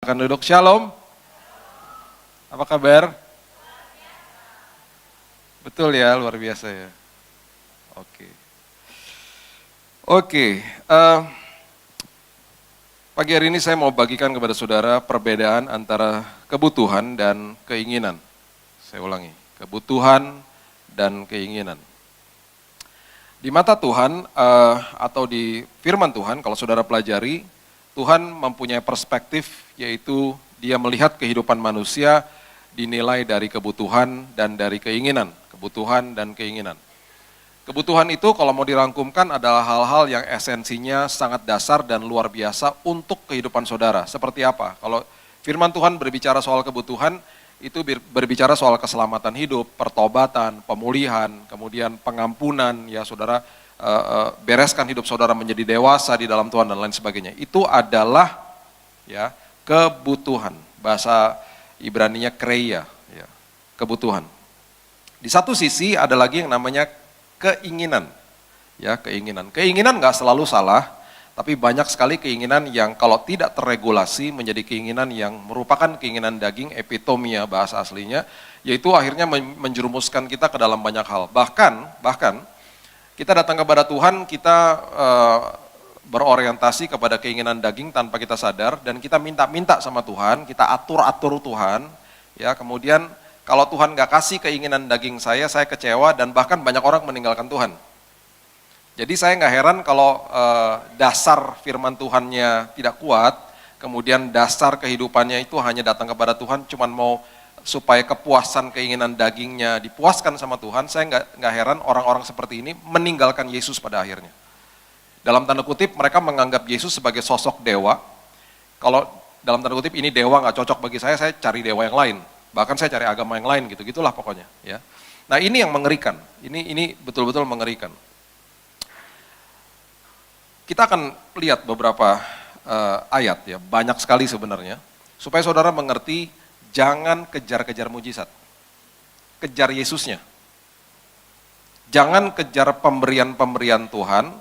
Akan duduk. Shalom. Apa kabar? Betul ya, luar biasa ya. Oke. Oke. Pagi hari ini saya mau bagikan kepada saudara perbedaan antara kebutuhan dan keinginan. Saya ulangi, kebutuhan dan keinginan. Di mata Tuhan atau di firman Tuhan, kalau saudara pelajari, Tuhan mempunyai perspektif, yaitu Dia melihat kehidupan manusia dinilai dari kebutuhan dan dari keinginan. Kebutuhan dan keinginan. Kebutuhan itu kalau mau dirangkumkan adalah hal-hal yang esensinya sangat dasar dan luar biasa untuk kehidupan saudara. Seperti apa? Kalau firman Tuhan berbicara soal kebutuhan, itu berbicara soal keselamatan hidup, pertobatan, pemulihan, kemudian pengampunan, ya saudara, bereskan hidup saudara menjadi dewasa di dalam Tuhan dan lain sebagainya. Itu adalah ya kebutuhan. Bahasa Ibraninya kreia, ya, kebutuhan. Di satu sisi ada lagi yang namanya keinginan. Ya, keinginan. Keinginan nggak selalu salah, tapi banyak sekali keinginan yang kalau tidak terregulasi menjadi keinginan yang merupakan keinginan daging, epitomia bahasa aslinya, yaitu akhirnya menjerumuskan kita ke dalam banyak hal. Bahkan kita datang kepada Tuhan, kita berorientasi kepada keinginan daging tanpa kita sadar, dan kita minta-minta sama Tuhan, kita atur-atur Tuhan, ya kemudian kalau Tuhan gak kasih keinginan daging saya kecewa, dan bahkan banyak orang meninggalkan Tuhan. Jadi saya gak heran kalau dasar firman Tuhannya tidak kuat, kemudian dasar kehidupannya itu hanya datang kepada Tuhan, cuman mau supaya kepuasan keinginan dagingnya dipuaskan sama Tuhan. Saya nggak heran orang-orang seperti ini meninggalkan Yesus pada akhirnya. Dalam tanda kutip mereka menganggap Yesus sebagai sosok dewa. Kalau dalam tanda kutip ini dewa nggak cocok bagi saya cari dewa yang lain. Bahkan saya cari agama yang lain gitu, gitulah pokoknya. Ya. Nah ini yang mengerikan. Ini betul-betul mengerikan. Kita akan lihat beberapa ayat ya, banyak sekali sebenarnya, supaya saudara mengerti. Jangan kejar-kejar mujizat. Kejar Yesusnya. Jangan kejar pemberian-pemberian Tuhan,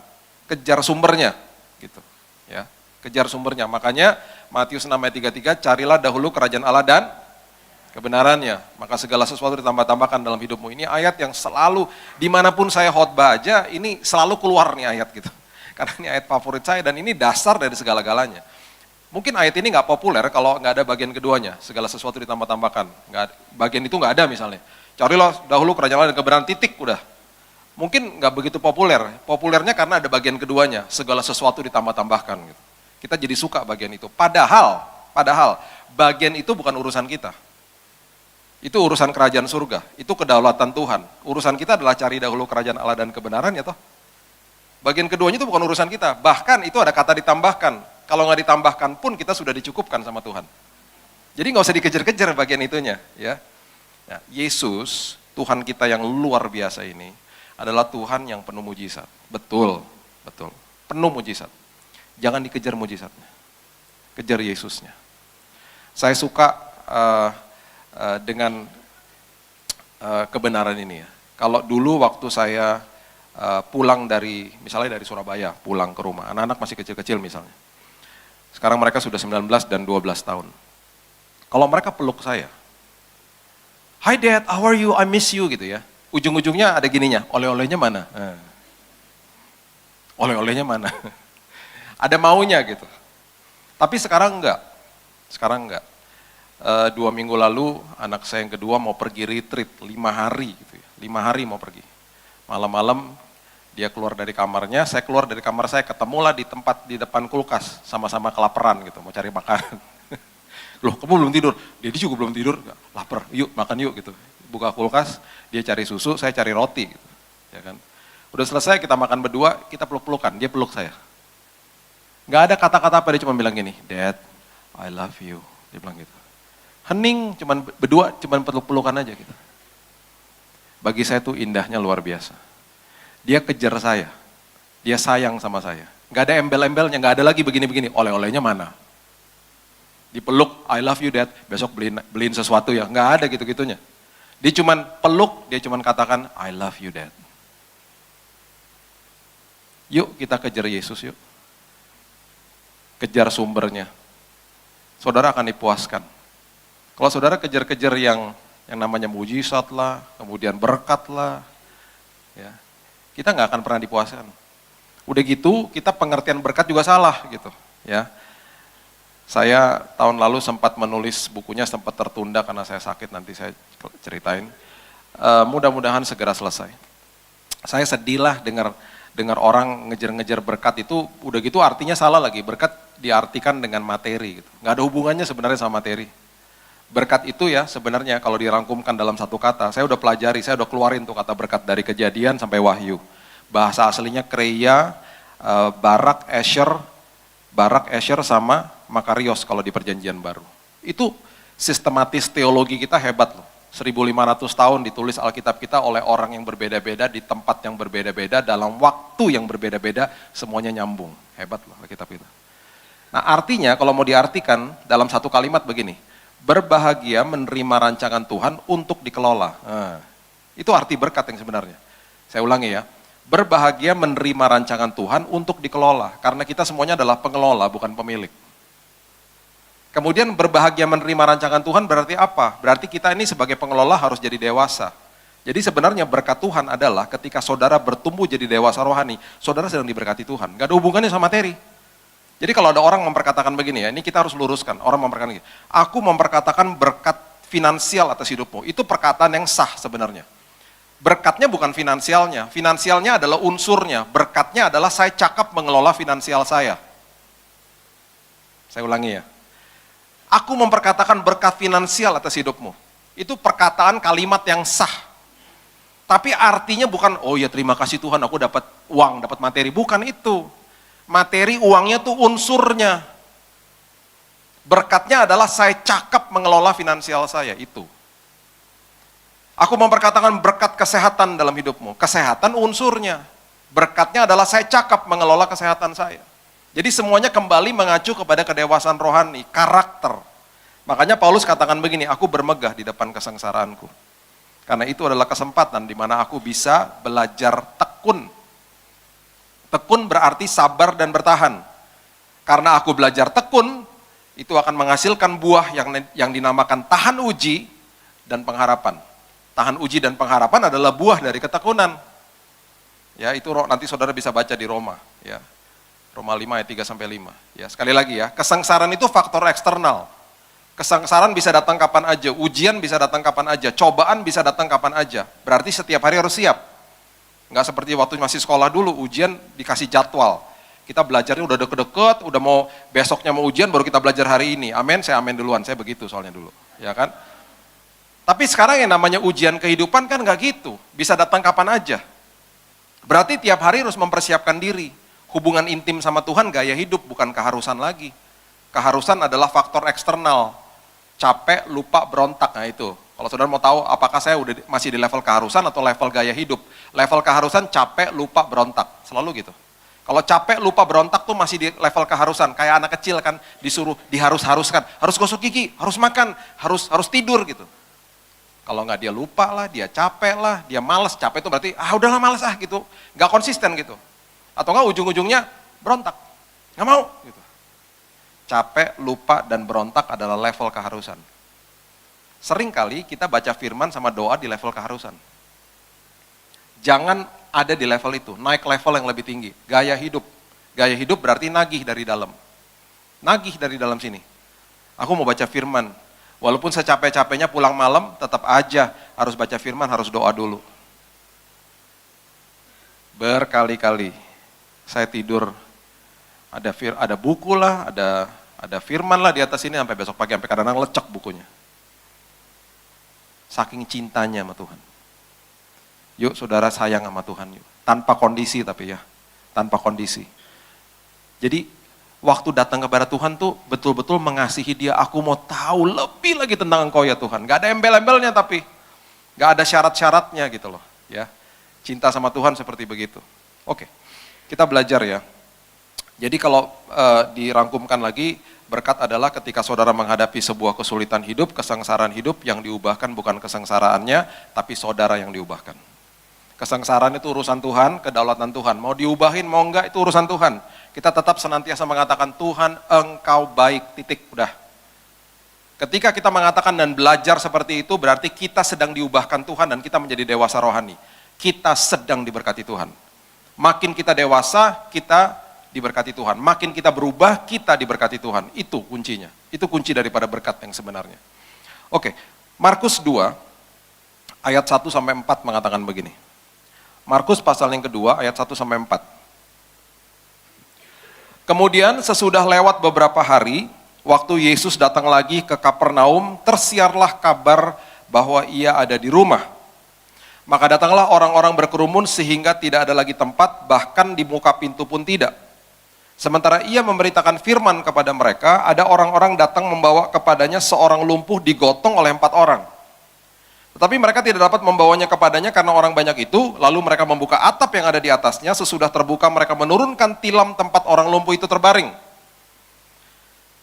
kejar sumbernya gitu. Ya, kejar sumbernya. Makanya Matius 6 ayat 33, carilah dahulu kerajaan Allah dan kebenarannya, maka segala sesuatu ditambah-tambahkan dalam hidupmu. Ini ayat yang selalu dimanapun saya khotbah aja, ini selalu keluar nih ayat gitu. Karena ini ayat favorit saya dan ini dasar dari segala-galanya. Mungkin ayat ini nggak populer kalau nggak ada bagian keduanya, segala sesuatu ditambah-tambahkan. Bagian itu nggak ada misalnya. Carilah dahulu kerajaan Allah dan kebenaran, titik udah. Mungkin nggak begitu populer. Populernya karena ada bagian keduanya, segala sesuatu ditambah-tambahkan. Gitu. Kita jadi suka bagian itu. Padahal bagian itu bukan urusan kita. Itu urusan kerajaan surga. Itu kedaulatan Tuhan. Urusan kita adalah cari dahulu kerajaan Allah dan kebenaran ya toh. Bagian keduanya itu bukan urusan kita. Bahkan itu ada kata ditambahkan. Kalau nggak ditambahkan pun kita sudah dicukupkan sama Tuhan. Jadi nggak usah dikejar-kejar bagian itunya, ya. Nah, Yesus, Tuhan kita yang luar biasa ini, adalah Tuhan yang penuh mujizat. Betul. Penuh mujizat. Jangan dikejar mujizatnya. Kejar Yesusnya. Saya suka dengan kebenaran ini ya. Kalau dulu waktu saya pulang misalnya dari Surabaya, pulang ke rumah, anak-anak masih kecil-kecil misalnya. Sekarang mereka sudah 19 dan 12 tahun. Kalau mereka peluk saya, "Hi Dad, how are you? I miss you," gitu ya. Ujung-ujungnya ada gininya, oleh-olehnya mana? Oleh-olehnya mana? Ada maunya gitu. Tapi sekarang enggak. 2 minggu lalu anak saya yang kedua mau pergi retreat 5 hari gitu ya. 5 hari mau pergi. Malam-malam dia keluar dari kamarnya, saya keluar dari kamar saya, ketemulah di tempat di depan kulkas, sama-sama kelaparan gitu, mau cari makanan. Loh, kamu belum tidur? Dia juga belum tidur, lapar, yuk makan yuk gitu. Buka kulkas, dia cari susu, saya cari roti gitu. Ya kan? Udah selesai kita makan berdua, kita peluk-pelukan, dia peluk saya. Gak ada kata-kata apa, dia cuma bilang gini, "Dad, I love you," dia bilang gitu. Hening, berdua, cuman peluk-pelukan aja gitu. Bagi saya itu indahnya luar biasa. Dia kejar saya, dia sayang sama saya. Gak ada embel-embelnya, gak ada lagi begini-begini, oleh-olehnya mana? Dipeluk, "I love you Dad," besok beliin sesuatu ya, gak ada gitu-gitunya. Dia cuman peluk, dia cuman katakan, "I love you Dad." Yuk kita kejar Yesus yuk. Kejar sumbernya. saudara akan dipuaskan. Kalau saudara kejar-kejar yang namanya mujizat lah, kemudian berkat lah, ya, kita nggak akan pernah dipuaskan. Udah gitu, kita pengertian berkat juga salah gitu, ya. Saya tahun lalu sempat menulis bukunya, sempat tertunda karena saya sakit, nanti saya ceritain. Mudah-mudahan segera selesai. Saya sedih lah dengar orang ngejar-ngejar berkat itu, udah gitu artinya salah lagi. Berkat diartikan dengan materi gitu. Nggak ada hubungannya sebenarnya sama materi. Berkat itu ya sebenarnya kalau dirangkumkan dalam satu kata, saya udah pelajari, saya udah keluarin tuh kata berkat dari Kejadian sampai Wahyu. Bahasa aslinya kreia, barak, esher sama makarios kalau di perjanjian baru. Itu sistematis teologi kita hebat loh. 1500 tahun ditulis Alkitab kita oleh orang yang berbeda-beda, di tempat yang berbeda-beda, dalam waktu yang berbeda-beda, semuanya nyambung. Hebat loh Alkitab kita. Nah artinya kalau mau diartikan dalam satu kalimat begini, berbahagia menerima rancangan Tuhan untuk dikelola. Nah, itu arti berkat yang sebenarnya. Saya ulangi ya, berbahagia menerima rancangan Tuhan untuk dikelola, karena kita semuanya adalah pengelola bukan pemilik. Kemudian berbahagia menerima rancangan Tuhan berarti apa? Berarti kita ini sebagai pengelola harus jadi dewasa. Jadi sebenarnya berkat Tuhan adalah ketika saudara bertumbuh jadi dewasa rohani, saudara sedang diberkati Tuhan. Gak ada hubungannya sama materi. Jadi kalau ada orang memperkatakan begini ya, ini kita harus luruskan. Orang memperkatakan begini, aku memperkatakan berkat finansial atas hidupmu. Itu perkataan yang sah sebenarnya. Berkatnya bukan finansialnya adalah unsurnya. Berkatnya adalah saya cakap mengelola finansial saya. Saya ulangi ya. Aku memperkatakan berkat finansial atas hidupmu. Itu perkataan kalimat yang sah. Tapi artinya bukan, oh ya terima kasih Tuhan aku dapat uang, dapat materi. Bukan itu. Materi uangnya tuh unsurnya. Berkatnya adalah saya cakap mengelola finansial saya, itu. Aku memperkatakan berkat kesehatan dalam hidupmu. Kesehatan unsurnya. Berkatnya adalah saya cakap mengelola kesehatan saya. Jadi semuanya kembali mengacu kepada kedewasaan rohani, karakter. Makanya Paulus katakan begini, aku bermegah di depan kesengsaraanku. Karena itu adalah kesempatan di mana aku bisa belajar tekun. Tekun berarti sabar dan bertahan. Karena aku belajar tekun, itu akan menghasilkan buah yang dinamakan tahan uji dan pengharapan. Tahan uji dan pengharapan adalah buah dari ketekunan. Ya, itu nanti saudara bisa baca di Roma, ya. Roma 5 ayat 3 sampai 5. Ya, sekali lagi ya, kesengsaraan itu faktor eksternal. Kesengsaraan bisa datang kapan aja, ujian bisa datang kapan aja, cobaan bisa datang kapan aja. Berarti setiap hari harus siap. Enggak seperti waktu masih sekolah dulu, ujian dikasih jadwal. Kita belajarnya udah deket-deket, udah mau besoknya mau ujian baru kita belajar hari ini. Amin, saya amin duluan, saya begitu soalnya dulu. Ya kan? Tapi sekarang yang namanya ujian kehidupan kan enggak gitu, bisa datang kapan aja. Berarti tiap hari harus mempersiapkan diri. Hubungan intim sama Tuhan gaya hidup, bukan keharusan lagi. Keharusan adalah faktor eksternal. Capek, lupa, berontak. Nah itu, kalau saudara mau tahu apakah saya masih di level keharusan atau level gaya hidup. Level keharusan capek, lupa, berontak. Selalu gitu. Kalau capek, lupa, berontak tuh masih di level keharusan. Kayak anak kecil kan disuruh diharus-haruskan. Harus gosok gigi, harus makan, harus tidur gitu. Kalau nggak dia lupa lah, dia capek lah, dia malas. Capek itu berarti, udahlah malas gitu. Nggak konsisten gitu. Atau enggak ujung-ujungnya berontak, nggak mau gitu. Capek, lupa, dan berontak adalah level keharusan. Seringkali kita baca firman sama doa di level keharusan. Jangan ada di level itu, naik level yang lebih tinggi. Gaya hidup. Gaya hidup berarti nagih dari dalam. Nagih dari dalam sini. Aku mau baca firman. Walaupun secapek-capeknya pulang malam, tetap aja harus baca firman, harus doa dulu. Berkali-kali saya tidur, ada buku lah, ada firman lah di atas ini sampai besok pagi, sampai kadang-kadang lecek bukunya. Saking cintanya sama Tuhan. Yuk saudara sayang sama Tuhan yuk. Tanpa kondisi tapi ya, tanpa kondisi. Jadi waktu datang kepada Tuhan tuh betul-betul mengasihi dia. Aku mau tahu lebih lagi tentang Engkau ya Tuhan. Gak ada embel-embelnya tapi, gak ada syarat-syaratnya gitu loh. Ya, cinta sama Tuhan seperti begitu. Oke. Kita belajar ya. Jadi kalau dirangkumkan lagi, berkat adalah ketika saudara menghadapi sebuah kesulitan hidup, kesengsaraan hidup yang diubahkan bukan kesengsaraannya, tapi saudara yang diubahkan. Kesengsaraan itu urusan Tuhan, kedaulatan Tuhan. Mau diubahin, mau enggak, itu urusan Tuhan. Kita tetap senantiasa mengatakan, Tuhan engkau baik, titik, udah. Ketika kita mengatakan dan belajar seperti itu, berarti kita sedang diubahkan Tuhan dan kita menjadi dewasa rohani. Kita sedang diberkati Tuhan. Makin kita dewasa, kita diberkati Tuhan. Makin kita berubah, kita diberkati Tuhan. Itu kuncinya. Itu kunci daripada berkat yang sebenarnya. Oke, Markus 2, ayat 1-4 mengatakan begini. Markus pasal yang kedua, ayat 1-4. Kemudian sesudah lewat beberapa hari, waktu Yesus datang lagi ke Kapernaum, tersiarlah kabar bahwa ia ada di rumah. Maka datanglah orang-orang berkerumun sehingga tidak ada lagi tempat, bahkan di muka pintu pun tidak. Sementara ia memberitakan firman kepada mereka, ada orang-orang datang membawa kepadanya seorang lumpuh digotong oleh 4 orang. Tetapi mereka tidak dapat membawanya kepadanya karena orang banyak itu, lalu mereka membuka atap yang ada di atasnya, sesudah terbuka mereka menurunkan tilam tempat orang lumpuh itu terbaring.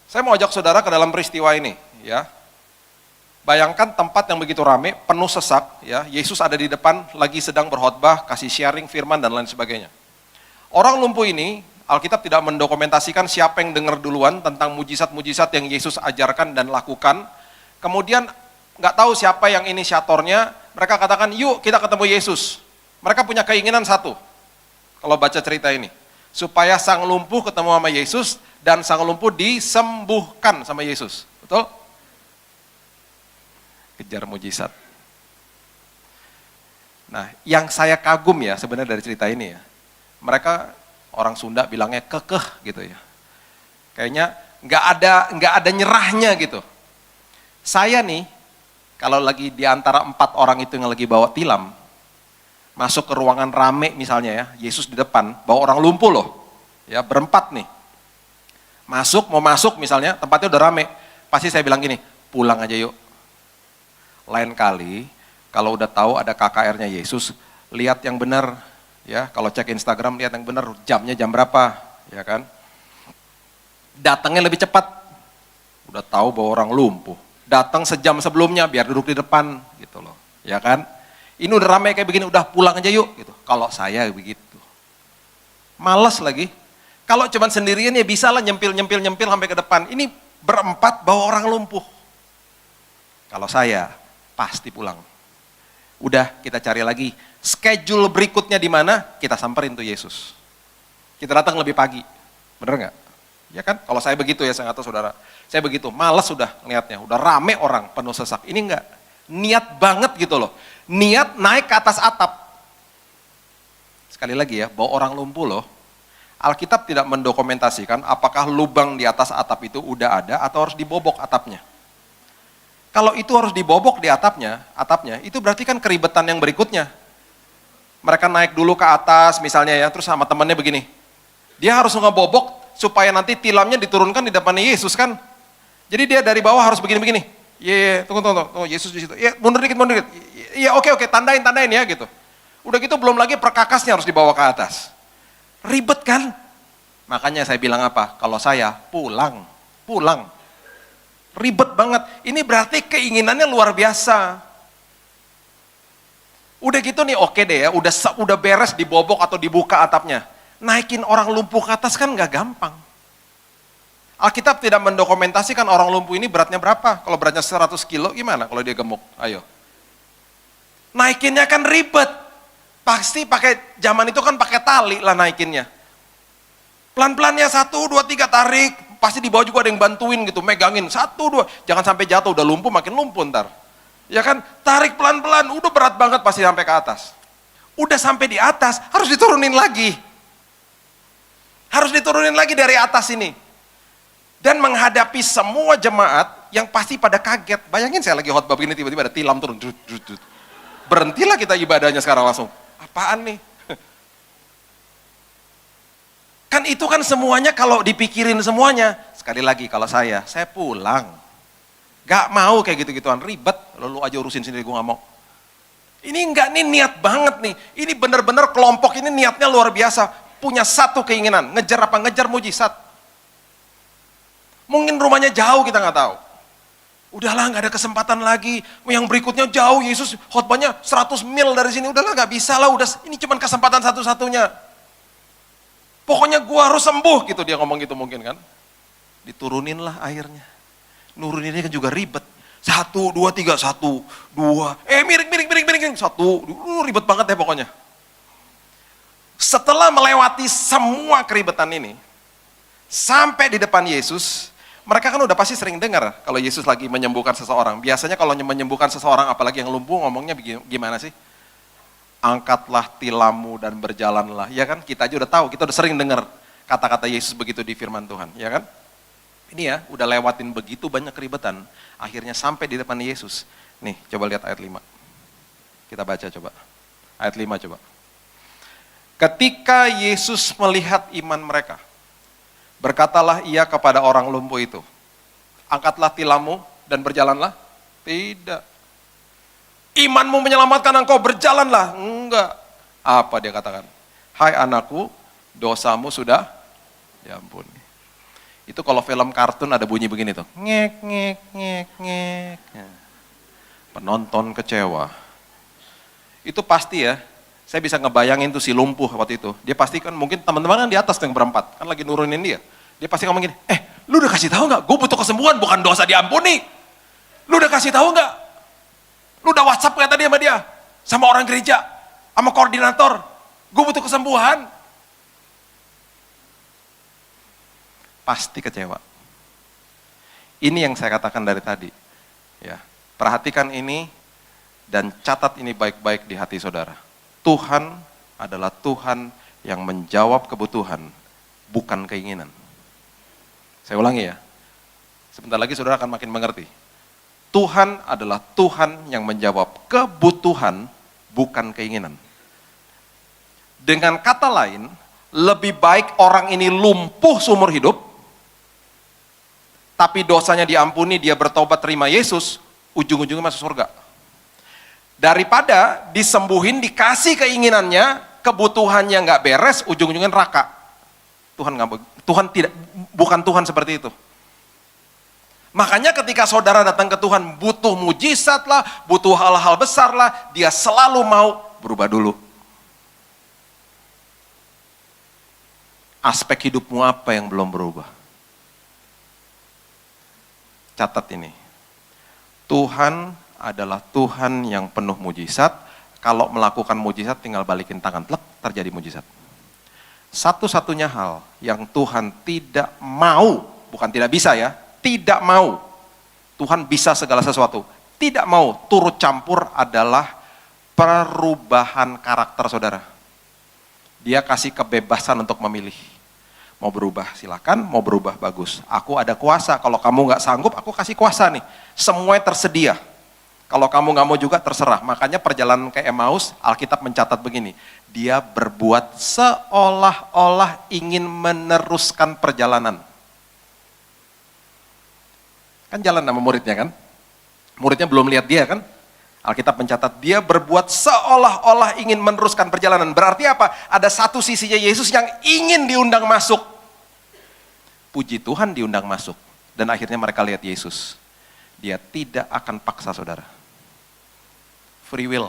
Saya mau ajak saudara ke dalam peristiwa ini, ya. Bayangkan tempat yang begitu rame, penuh sesak, ya. Yesus ada di depan, lagi sedang berkhotbah, kasih sharing firman dan lain sebagainya. Orang lumpuh ini, Alkitab tidak mendokumentasikan siapa yang dengar duluan tentang mujizat-mujizat yang Yesus ajarkan dan lakukan. Kemudian nggak tahu siapa yang inisiatornya, mereka katakan, yuk kita ketemu Yesus. Mereka punya keinginan satu, kalau baca cerita ini, supaya sang lumpuh ketemu sama Yesus, dan sang lumpuh disembuhkan sama Yesus. Betul? Kejar mujizat. Nah, yang saya kagum ya sebenarnya dari cerita ini ya, mereka orang Sunda bilangnya kekeh gitu ya. Kayaknya nggak ada nyerahnya gitu. Saya nih, kalau lagi di antara 4 orang itu yang lagi bawa tilam, masuk ke ruangan rame misalnya ya, Yesus di depan, bawa orang lumpuh loh, ya berempat nih. Mau masuk misalnya, tempatnya udah rame, pasti saya bilang gini, pulang aja yuk. Lain kali, kalau udah tahu ada KKR-nya Yesus, lihat yang benar, ya. Kalau cek Instagram, lihat yang benar, jamnya jam berapa, ya kan. Datangnya lebih cepat, udah tahu bahwa orang lumpuh. Datang sejam sebelumnya, biar duduk di depan, gitu loh, ya kan. Ini udah rame kayak begini, udah pulang aja yuk, gitu. Kalau saya begitu. Males lagi. Kalau cuman sendirian ya bisa lah nyempil sampai ke depan. Ini berempat bawa orang lumpuh. Kalau saya pasti pulang. Udah kita cari lagi schedule berikutnya di mana, kita samperin tuh Yesus. Kita datang lebih pagi. Bener nggak? Ya kan? Kalau saya begitu ya, saya nggak tahu saudara. Saya begitu, malas sudah ngeliatnya. Udah rame orang penuh sesak. Ini enggak. Niat banget gitu loh. Niat naik ke atas atap. Sekali lagi ya, bawa orang lumpuh loh. Alkitab tidak mendokumentasikan apakah lubang di atas atap itu udah ada atau harus dibobok atapnya. Kalau itu harus dibobok di atapnya, itu berarti kan keribetan yang berikutnya. Mereka naik dulu ke atas misalnya ya, terus sama temannya begini. Dia harus ngebobok supaya nanti tilamnya diturunkan di depannya Yesus kan. Jadi dia dari bawah harus begini-begini. Tunggu, Yesus di situ. Ya, mundur dikit. Iya, oke, tandain ya gitu. Udah gitu belum lagi perkakasnya harus dibawa ke atas. Ribet kan? Makanya saya bilang apa? Kalau saya pulang. Ribet banget. Ini berarti keinginannya luar biasa. Udah gitu nih oke deh ya, udah beres dibobok atau dibuka atapnya. Naikin orang lumpuh ke atas kan nggak gampang. Alkitab tidak mendokumentasikan orang lumpuh ini beratnya berapa. Kalau beratnya 100 kilo gimana kalau dia gemuk? Ayo. Naikinnya kan ribet. Pasti pakai, zaman itu kan pakai tali lah naikinnya. Pelan-pelannya 1, 2, 3 tarik, pasti di bawah juga ada yang bantuin gitu, megangin 1, 2, jangan sampai jatuh, udah lumpuh makin lumpuh ntar. Ya kan, tarik pelan-pelan, udah berat banget pasti sampai ke atas. Udah sampai di atas, harus diturunin lagi. Harus diturunin lagi dari atas ini. Dan menghadapi semua jemaat yang pasti pada kaget. Bayangin saya lagi khotbah begini tiba-tiba ada tilam turun. Berhentilah kita ibadahnya sekarang langsung. Apaan nih? Kan itu kan semuanya kalau dipikirin semuanya. Sekali lagi kalau saya pulang. Gak mau kayak gitu-gituan, ribet. Lalu aja urusin sendiri, gue gak mau. Ini enggak nih niat banget nih. Ini benar-benar kelompok ini niatnya luar biasa. Punya satu keinginan, ngejar apa? Ngejar mujizat. Mungkin rumahnya jauh kita gak tahu. Udahlah gak ada kesempatan lagi. Yang berikutnya jauh, Yesus khotbahnya 100 mil dari sini. Udahlah gak bisa lah, ini cuma kesempatan satu-satunya. Pokoknya gua harus sembuh gitu dia ngomong gitu mungkin kan. Dituruninlah airnya. Nuruninnya kan juga ribet. 1, 2, 3, 1, 2. Miring. 1, ribet banget ya pokoknya. Setelah melewati semua keribetan ini, sampai di depan Yesus, mereka kan udah pasti sering dengar kalau Yesus lagi menyembuhkan seseorang. Biasanya kalau menyembuhkan seseorang, apalagi yang lumpuh, ngomongnya gimana sih? Angkatlah tilammu dan berjalanlah. Ya kan, kita aja udah tahu, kita udah sering dengar kata-kata Yesus begitu di firman Tuhan. Ya kan? Ini ya, udah lewatin begitu banyak keribetan, akhirnya sampai di depan Yesus. Nih, coba lihat ayat 5. Kita baca coba. Ayat 5 coba. Ketika Yesus melihat iman mereka, berkatalah ia kepada orang lumpuh itu, angkatlah tilammu dan berjalanlah. Tidak. Imanmu menyelamatkan engkau, berjalanlah. Enggak. Apa dia katakan? Hai anakku, dosamu sudah diampuni. Itu kalau film kartun ada bunyi begini tuh. Ngek, ngek, ngek, ngek. Penonton kecewa. Itu pasti ya, saya bisa ngebayangin tuh si lumpuh waktu itu. Dia pasti kan, mungkin teman-teman kan di atas yang berempat, kan lagi nurunin dia. Dia pasti ngomong gini, lu udah kasih tahu nggak? Gue butuh kesembuhan, bukan dosa diampuni. Lu udah kasih tahu nggak? Lu udah WhatsApp nggak tadi sama dia? Sama orang gereja? Sama koordinator? Gue butuh kesembuhan. Pasti kecewa. Ini yang saya katakan dari tadi. Ya, perhatikan ini dan catat ini baik-baik di hati saudara. Tuhan adalah Tuhan yang menjawab kebutuhan, bukan keinginan. Saya ulangi ya, sebentar lagi saudara akan makin mengerti. Tuhan adalah Tuhan yang menjawab kebutuhan, bukan keinginan. Dengan kata lain, lebih baik orang ini lumpuh seumur hidup, tapi dosanya diampuni, dia bertobat terima Yesus, ujung-ujungnya masuk surga. Daripada disembuhin, dikasih keinginannya, kebutuhannya nggak beres, ujung-ujungnya neraka. Bukan Tuhan seperti itu. Makanya ketika saudara datang ke Tuhan, butuh mujizat lah, butuh hal-hal besar lah, dia selalu mau berubah dulu. Aspek hidupmu apa yang belum berubah? Catat ini. Tuhan adalah Tuhan yang penuh mujizat. Kalau melakukan mujizat tinggal balikin tangan, plek, terjadi mujizat. Satu-satunya hal yang Tuhan tidak mau, bukan tidak bisa ya, tidak mau. Tuhan bisa segala sesuatu. Tidak mau turut campur adalah perubahan karakter saudara. Dia kasih kebebasan untuk memilih. Mau berubah silakan, mau berubah bagus. Aku ada kuasa, kalau kamu nggak sanggup, aku kasih kuasa nih. Semuanya tersedia. Kalau kamu nggak mau juga terserah. Makanya perjalanan ke Emmaus, Alkitab mencatat begini. Dia berbuat seolah-olah ingin meneruskan perjalanan. Kan jalan sama muridnya kan? Muridnya belum lihat dia kan? Alkitab mencatat dia berbuat seolah-olah ingin meneruskan perjalanan. Berarti apa? Ada satu sisinya Yesus yang ingin diundang masuk. Puji Tuhan diundang masuk. Dan akhirnya mereka lihat Yesus. Dia tidak akan paksa saudara. Free will.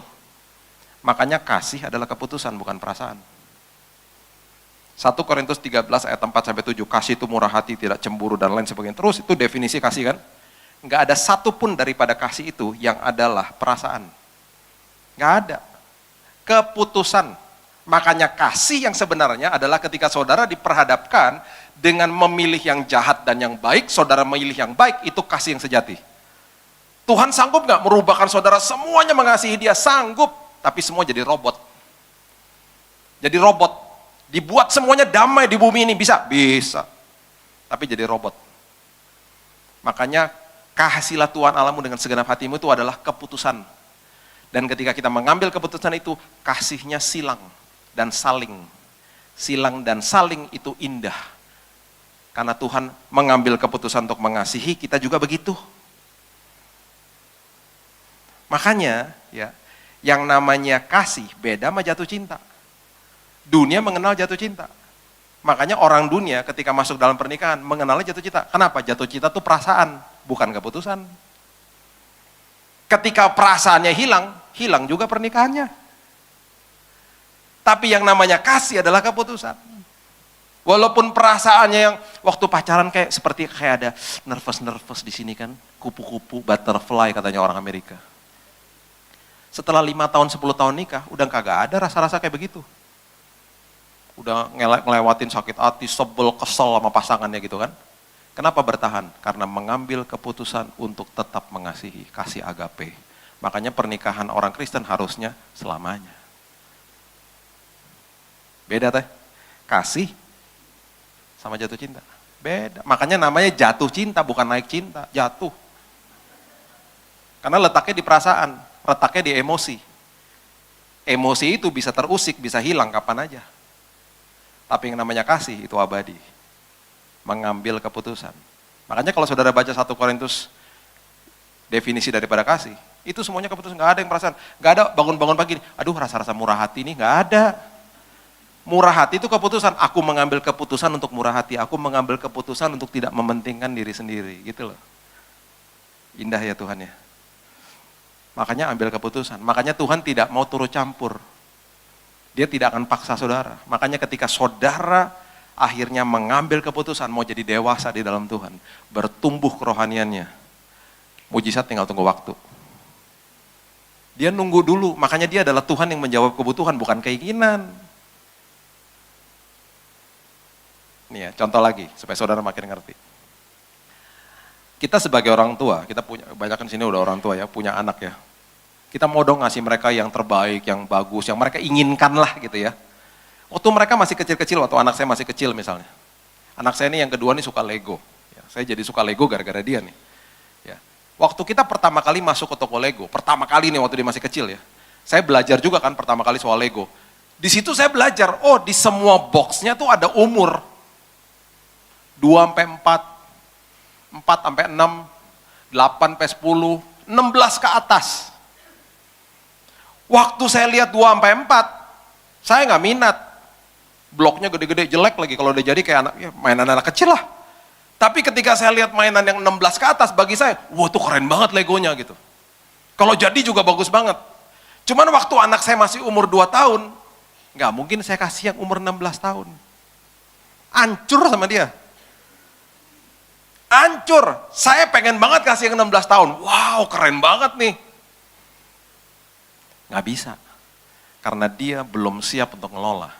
Makanya kasih adalah keputusan, bukan perasaan. 1 Korintus 13 ayat 4-7, kasih itu murah hati, tidak cemburu dan lain sebagainya. Terus itu definisi kasih kan? Nggak ada satupun daripada kasih itu yang adalah perasaan. Nggak ada. Keputusan. Makanya kasih yang sebenarnya adalah ketika saudara diperhadapkan dengan memilih yang jahat dan yang baik, saudara memilih yang baik, itu kasih yang sejati. Tuhan sanggup nggak merubahkan saudara semuanya mengasihi dia? Sanggup. Tapi semua jadi robot. Jadi robot. Dibuat semuanya damai di bumi ini. Bisa? Bisa. Tapi jadi robot. Makanya kasihlah Tuhan Allahmu dengan segenap hatimu itu adalah keputusan. Dan ketika kita mengambil keputusan itu, kasihnya silang dan saling. Silang dan saling itu indah. Karena Tuhan mengambil keputusan untuk mengasihi, kita juga begitu. Makanya ya, yang namanya kasih beda sama jatuh cinta. Dunia mengenal jatuh cinta. Makanya orang dunia ketika masuk dalam pernikahan mengenalnya jatuh cinta. Kenapa? Jatuh cinta itu perasaan, bukan keputusan. Ketika perasaannya hilang, hilang juga pernikahannya. Tapi yang namanya kasih adalah keputusan. Walaupun perasaannya yang waktu pacaran kayak ada nervous di sini kan, kupu-kupu, butterfly katanya orang Amerika. Setelah 5 tahun, 10 tahun nikah, udah kagak ada rasa-rasa kayak begitu. Udah ngelewatin sakit hati, sebel, kesel sama pasangannya gitu kan. Kenapa bertahan? Karena mengambil keputusan untuk tetap mengasihi, kasih agape. Makanya pernikahan orang Kristen harusnya selamanya. Beda teh, kasih sama jatuh cinta. Beda, makanya namanya jatuh cinta, bukan naik cinta, jatuh. Karena letaknya di perasaan, letaknya di emosi. Emosi itu bisa terusik, bisa hilang kapan aja. Tapi yang namanya kasih itu abadi. Mengambil keputusan. Makanya kalau saudara baca 1 Korintus, definisi daripada kasih, itu semuanya keputusan, gak ada yang perasaan. Gak ada bangun-bangun pagi, aduh rasa-rasa murah hati nih, gak ada. Murah hati itu keputusan, aku mengambil keputusan untuk murah hati, aku mengambil keputusan untuk tidak mementingkan diri sendiri, gitu loh. Indah ya Tuhan ya. Makanya ambil keputusan, makanya Tuhan tidak mau turut campur. Dia tidak akan paksa saudara. Makanya ketika saudara akhirnya mengambil keputusan mau jadi dewasa di dalam Tuhan, bertumbuh kerohaniannya, mujizat tinggal tunggu waktu. Dia nunggu dulu, makanya dia adalah Tuhan yang menjawab kebutuhan, bukan keinginan. Nih ya, contoh lagi, supaya saudara makin ngerti. Kita sebagai orang tua, kita punya, banyak di sini udah orang tua ya, punya anak ya. Kita mau dong ngasih mereka yang terbaik, yang bagus, yang mereka inginkan lah gitu ya. Waktu mereka masih kecil-kecil, waktu anak saya masih kecil misalnya. Anak saya ini yang kedua nih suka Lego. Ya, saya jadi suka Lego gara-gara dia nih. Ya. Waktu kita pertama kali masuk ke toko Lego, pertama kali nih waktu dia masih kecil ya. Saya belajar juga kan pertama kali soal Lego. Di situ saya belajar, oh di semua boxnya tuh ada umur. 2-4, 4-6, 8-10, 16 ke atas. Waktu saya lihat 2-4, saya nggak minat. Bloknya gede-gede, jelek lagi kalau udah jadi kayak anak, ya mainan anak kecil lah. Tapi ketika saya lihat mainan yang 16 ke atas, bagi saya, wah tuh keren banget Legonya gitu. Kalau jadi juga bagus banget. Cuman waktu anak saya masih umur 2 tahun, nggak mungkin saya kasih yang umur 16 tahun. Hancur sama dia. Hancur, saya pengen banget kasih yang 16 tahun. Wow, keren banget nih. Nggak bisa, karena dia belum siap untuk ngelola.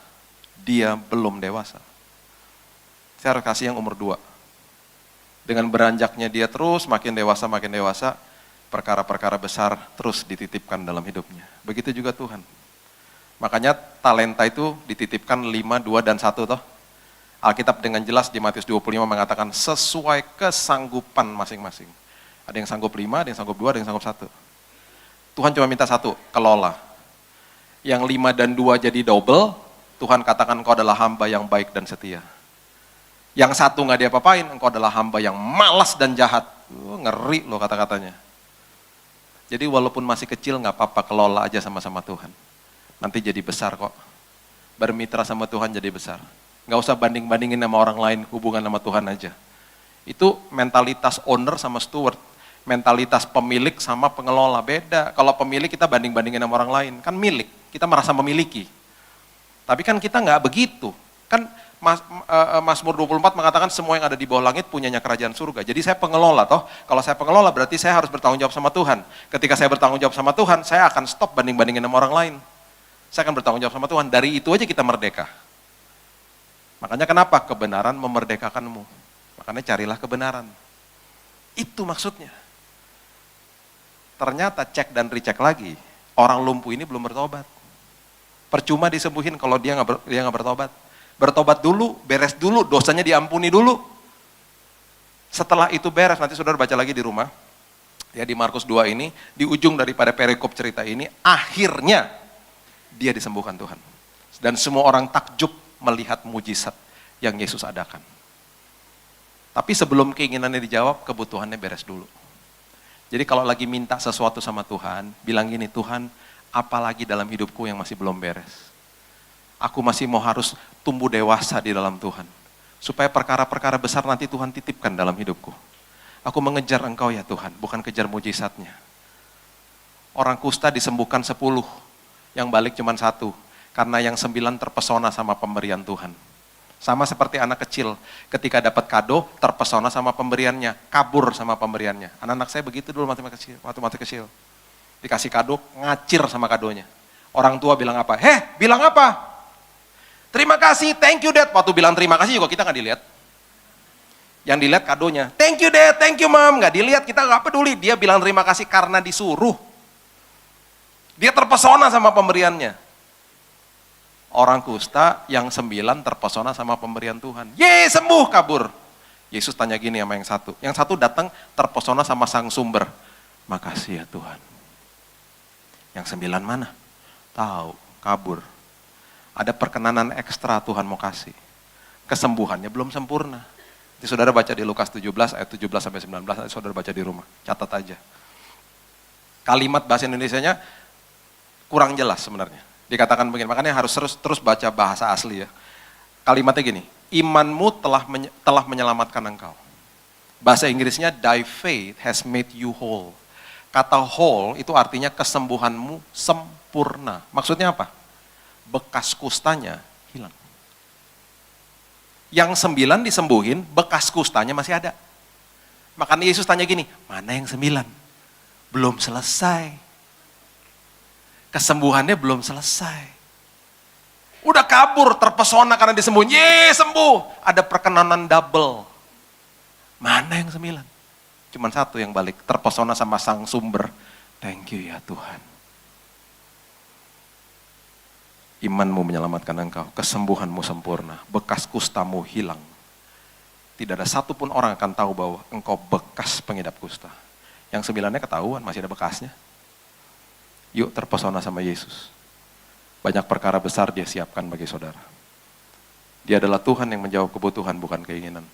Dia belum dewasa. Saya harus kasih yang umur 2. Dengan beranjaknya dia terus makin dewasa, perkara-perkara besar terus dititipkan dalam hidupnya. Begitu juga Tuhan. Makanya talenta itu dititipkan 5, 2, dan 1 toh. Alkitab dengan jelas di Matius 25 mengatakan sesuai kesanggupan masing-masing. Ada yang sanggup 5, ada yang sanggup 2, ada yang sanggup 1. Tuhan cuma minta 1, kelola. Yang 5 dan 2 jadi double, Tuhan katakan engkau adalah hamba yang baik dan setia. Yang 1 nggak diapa-apain, engkau adalah hamba yang malas dan jahat. Ngeri loh kata-katanya. Jadi walaupun masih kecil nggak apa-apa, kelola aja sama-sama Tuhan. Nanti jadi besar kok. Bermitra sama Tuhan jadi besar. Nggak usah banding-bandingin sama orang lain, hubungan sama Tuhan aja. Itu mentalitas owner sama steward. Mentalitas pemilik sama pengelola, beda. Kalau pemilik kita banding-bandingin sama orang lain, kan milik, kita merasa memiliki. Tapi kan kita nggak begitu. Kan Mazmur 24 mengatakan semua yang ada di bawah langit punyanya kerajaan surga. Jadi saya pengelola toh. Kalau saya pengelola berarti saya harus bertanggung jawab sama Tuhan. Ketika saya bertanggung jawab sama Tuhan, saya akan stop banding-bandingin sama orang lain. Saya akan bertanggung jawab sama Tuhan. Dari itu aja kita merdeka. Makanya kenapa? Kebenaran memerdekakanmu. Makanya carilah kebenaran. Itu maksudnya. Ternyata cek dan recheck lagi, orang lumpuh ini belum bertobat. Percuma disembuhin kalau dia nggak bertobat. Bertobat dulu, beres dulu, dosanya diampuni dulu. Setelah itu beres, nanti saudara baca lagi di rumah. Ya di Markus 2 ini, di ujung daripada perikop cerita ini, akhirnya dia disembuhkan Tuhan. Dan semua orang takjub melihat mujizat yang Yesus adakan. Tapi sebelum keinginannya dijawab, kebutuhannya beres dulu. Jadi kalau lagi minta sesuatu sama Tuhan, bilang gini, Tuhan, apalagi dalam hidupku yang masih belum beres? Aku masih mau harus tumbuh dewasa di dalam Tuhan. Supaya perkara-perkara besar nanti Tuhan titipkan dalam hidupku. Aku mengejar Engkau ya Tuhan, bukan kejar mujizatnya. Orang kusta disembuhkan 10, yang balik cuma 1. Karena yang 9 terpesona sama pemberian Tuhan. Sama seperti anak kecil, ketika dapat kado, terpesona sama pemberiannya, kabur sama pemberiannya. Anak-anak saya begitu dulu waktu masih kecil. Dikasih kado, ngacir sama kadonya. Orang tua bilang apa? Bilang apa? Terima kasih, thank you dad. Waktu bilang terima kasih juga kita nggak dilihat. Yang dilihat kadonya. Thank you dad, thank you mom. Nggak dilihat, kita nggak peduli. Dia bilang terima kasih karena disuruh. Dia terpesona sama pemberiannya. Orang kusta yang 9 terpesona sama pemberian Tuhan. Ye, sembuh, kabur. Yesus tanya gini sama yang satu. Yang satu datang terpesona sama sang sumber. Makasih ya Tuhan. Yang 9 mana? Tahu, kabur. Ada perkenanan ekstra Tuhan mau kasih. Kesembuhannya belum sempurna. Nanti saudara baca di Lukas 17 ayat 17 sampai 19, nanti saudara baca di rumah. Catat aja. Kalimat bahasa Indonesianya kurang jelas sebenarnya. Dikatakan begini, makanya harus terus baca bahasa asli ya. Kalimatnya gini, imanmu telah menyelamatkan engkau. Bahasa Inggrisnya, thy faith has made you whole. Kata whole itu artinya kesembuhanmu sempurna. Maksudnya apa? Bekas kustanya hilang. Yang 9 disembuhin, bekas kustanya masih ada. Makanya Yesus tanya gini, mana yang 9? Belum selesai. Kesembuhannya belum selesai. Udah kabur, terpesona karena disembuhin. Ye, sembuh. Ada perkenanan double. Mana yang 9? Cuman satu yang balik, terpesona sama sang sumber. Thank you ya Tuhan. Imanmu menyelamatkan engkau, kesembuhanmu sempurna, bekas kustamu hilang. Tidak ada satupun orang akan tahu bahwa engkau bekas pengidap kusta. Yang 9-nya ketahuan, masih ada bekasnya. Yuk terpesona sama Yesus. Banyak perkara besar dia siapkan bagi saudara. Dia adalah Tuhan yang menjawab kebutuhan, bukan keinginan.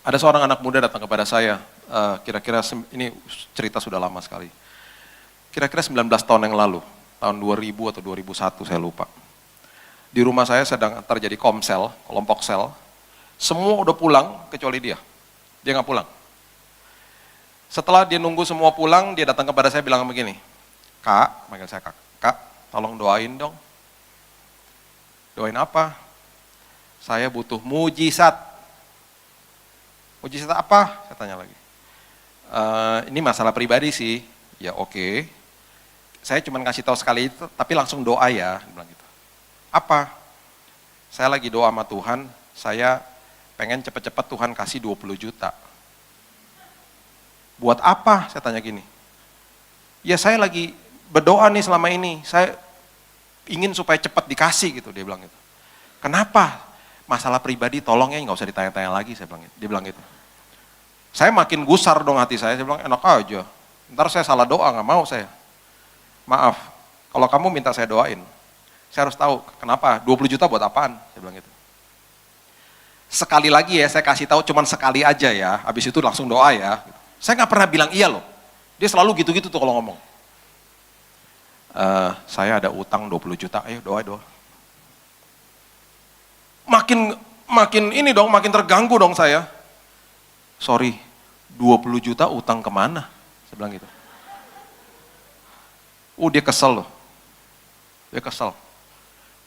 Ada seorang anak muda datang kepada saya, kira-kira ini cerita sudah lama sekali. Kira-kira 19 tahun yang lalu, tahun 2000 atau 2001 saya lupa. Di rumah saya sedang terjadi komsel, kelompok sel. Semua udah pulang kecuali dia. Dia nggak pulang. Setelah dia nunggu semua pulang, dia datang kepada saya bilang begini, Kak, manggil saya Kak, tolong doain dong. Doain apa? Saya butuh mujizat. Mujizat apa? Saya tanya lagi. Ini masalah pribadi sih. Ya oke. Saya cuma kasih tahu sekali itu, tapi langsung doa ya. Dia bilang gitu. Apa? Saya lagi doa sama Tuhan, saya pengen cepet-cepet Tuhan kasih 20 juta. Buat apa? Saya tanya gini. Ya saya lagi berdoa nih selama ini, saya ingin supaya cepat dikasih gitu, dia bilang gitu. Kenapa? Masalah pribadi tolong ya nggak usah ditanya-tanya lagi, saya bilang gitu. Dia bilang gitu. Saya makin gusar dong hati saya bilang enak aja. Ntar saya salah doa, nggak mau saya. Maaf, kalau kamu minta saya doain, saya harus tahu kenapa, 20 juta buat apaan, saya bilang gitu. Sekali lagi ya, saya kasih tahu cuman sekali aja ya, habis itu langsung doa ya. Saya nggak pernah bilang iya loh. Dia selalu gitu-gitu tuh kalau ngomong. Saya ada utang 20 juta, ayo doa. Makin ini dong, makin terganggu dong saya. Sorry, 20 juta utang kemana? Saya bilang gitu. Dia kesel loh. Dia kesel.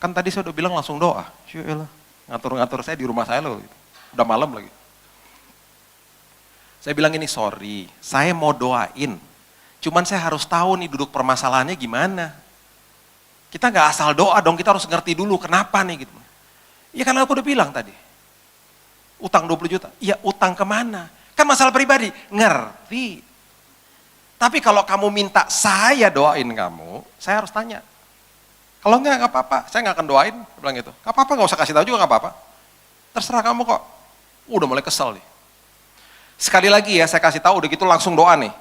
Kan tadi saya udah bilang langsung doa. Yaelah, ngatur-ngatur saya di rumah saya loh. Udah malam lagi. Saya bilang ini, sorry, saya mau doain. Cuman saya harus tahu nih duduk permasalahannya gimana. Kita nggak asal doa dong, kita harus ngerti dulu kenapa nih gitu. Ya karena aku udah bilang tadi. Utang 20 juta, iya utang kemana? Kan masalah pribadi, ngerti. Tapi kalau kamu minta saya doain kamu, saya harus tanya. Kalau nggak apa-apa, saya nggak akan doain, saya bilang gitu. Nggak apa-apa, nggak usah kasih tahu juga nggak apa-apa. Terserah kamu kok. Udah mulai kesel nih. Sekali lagi ya, saya kasih tahu udah gitu langsung doa nih.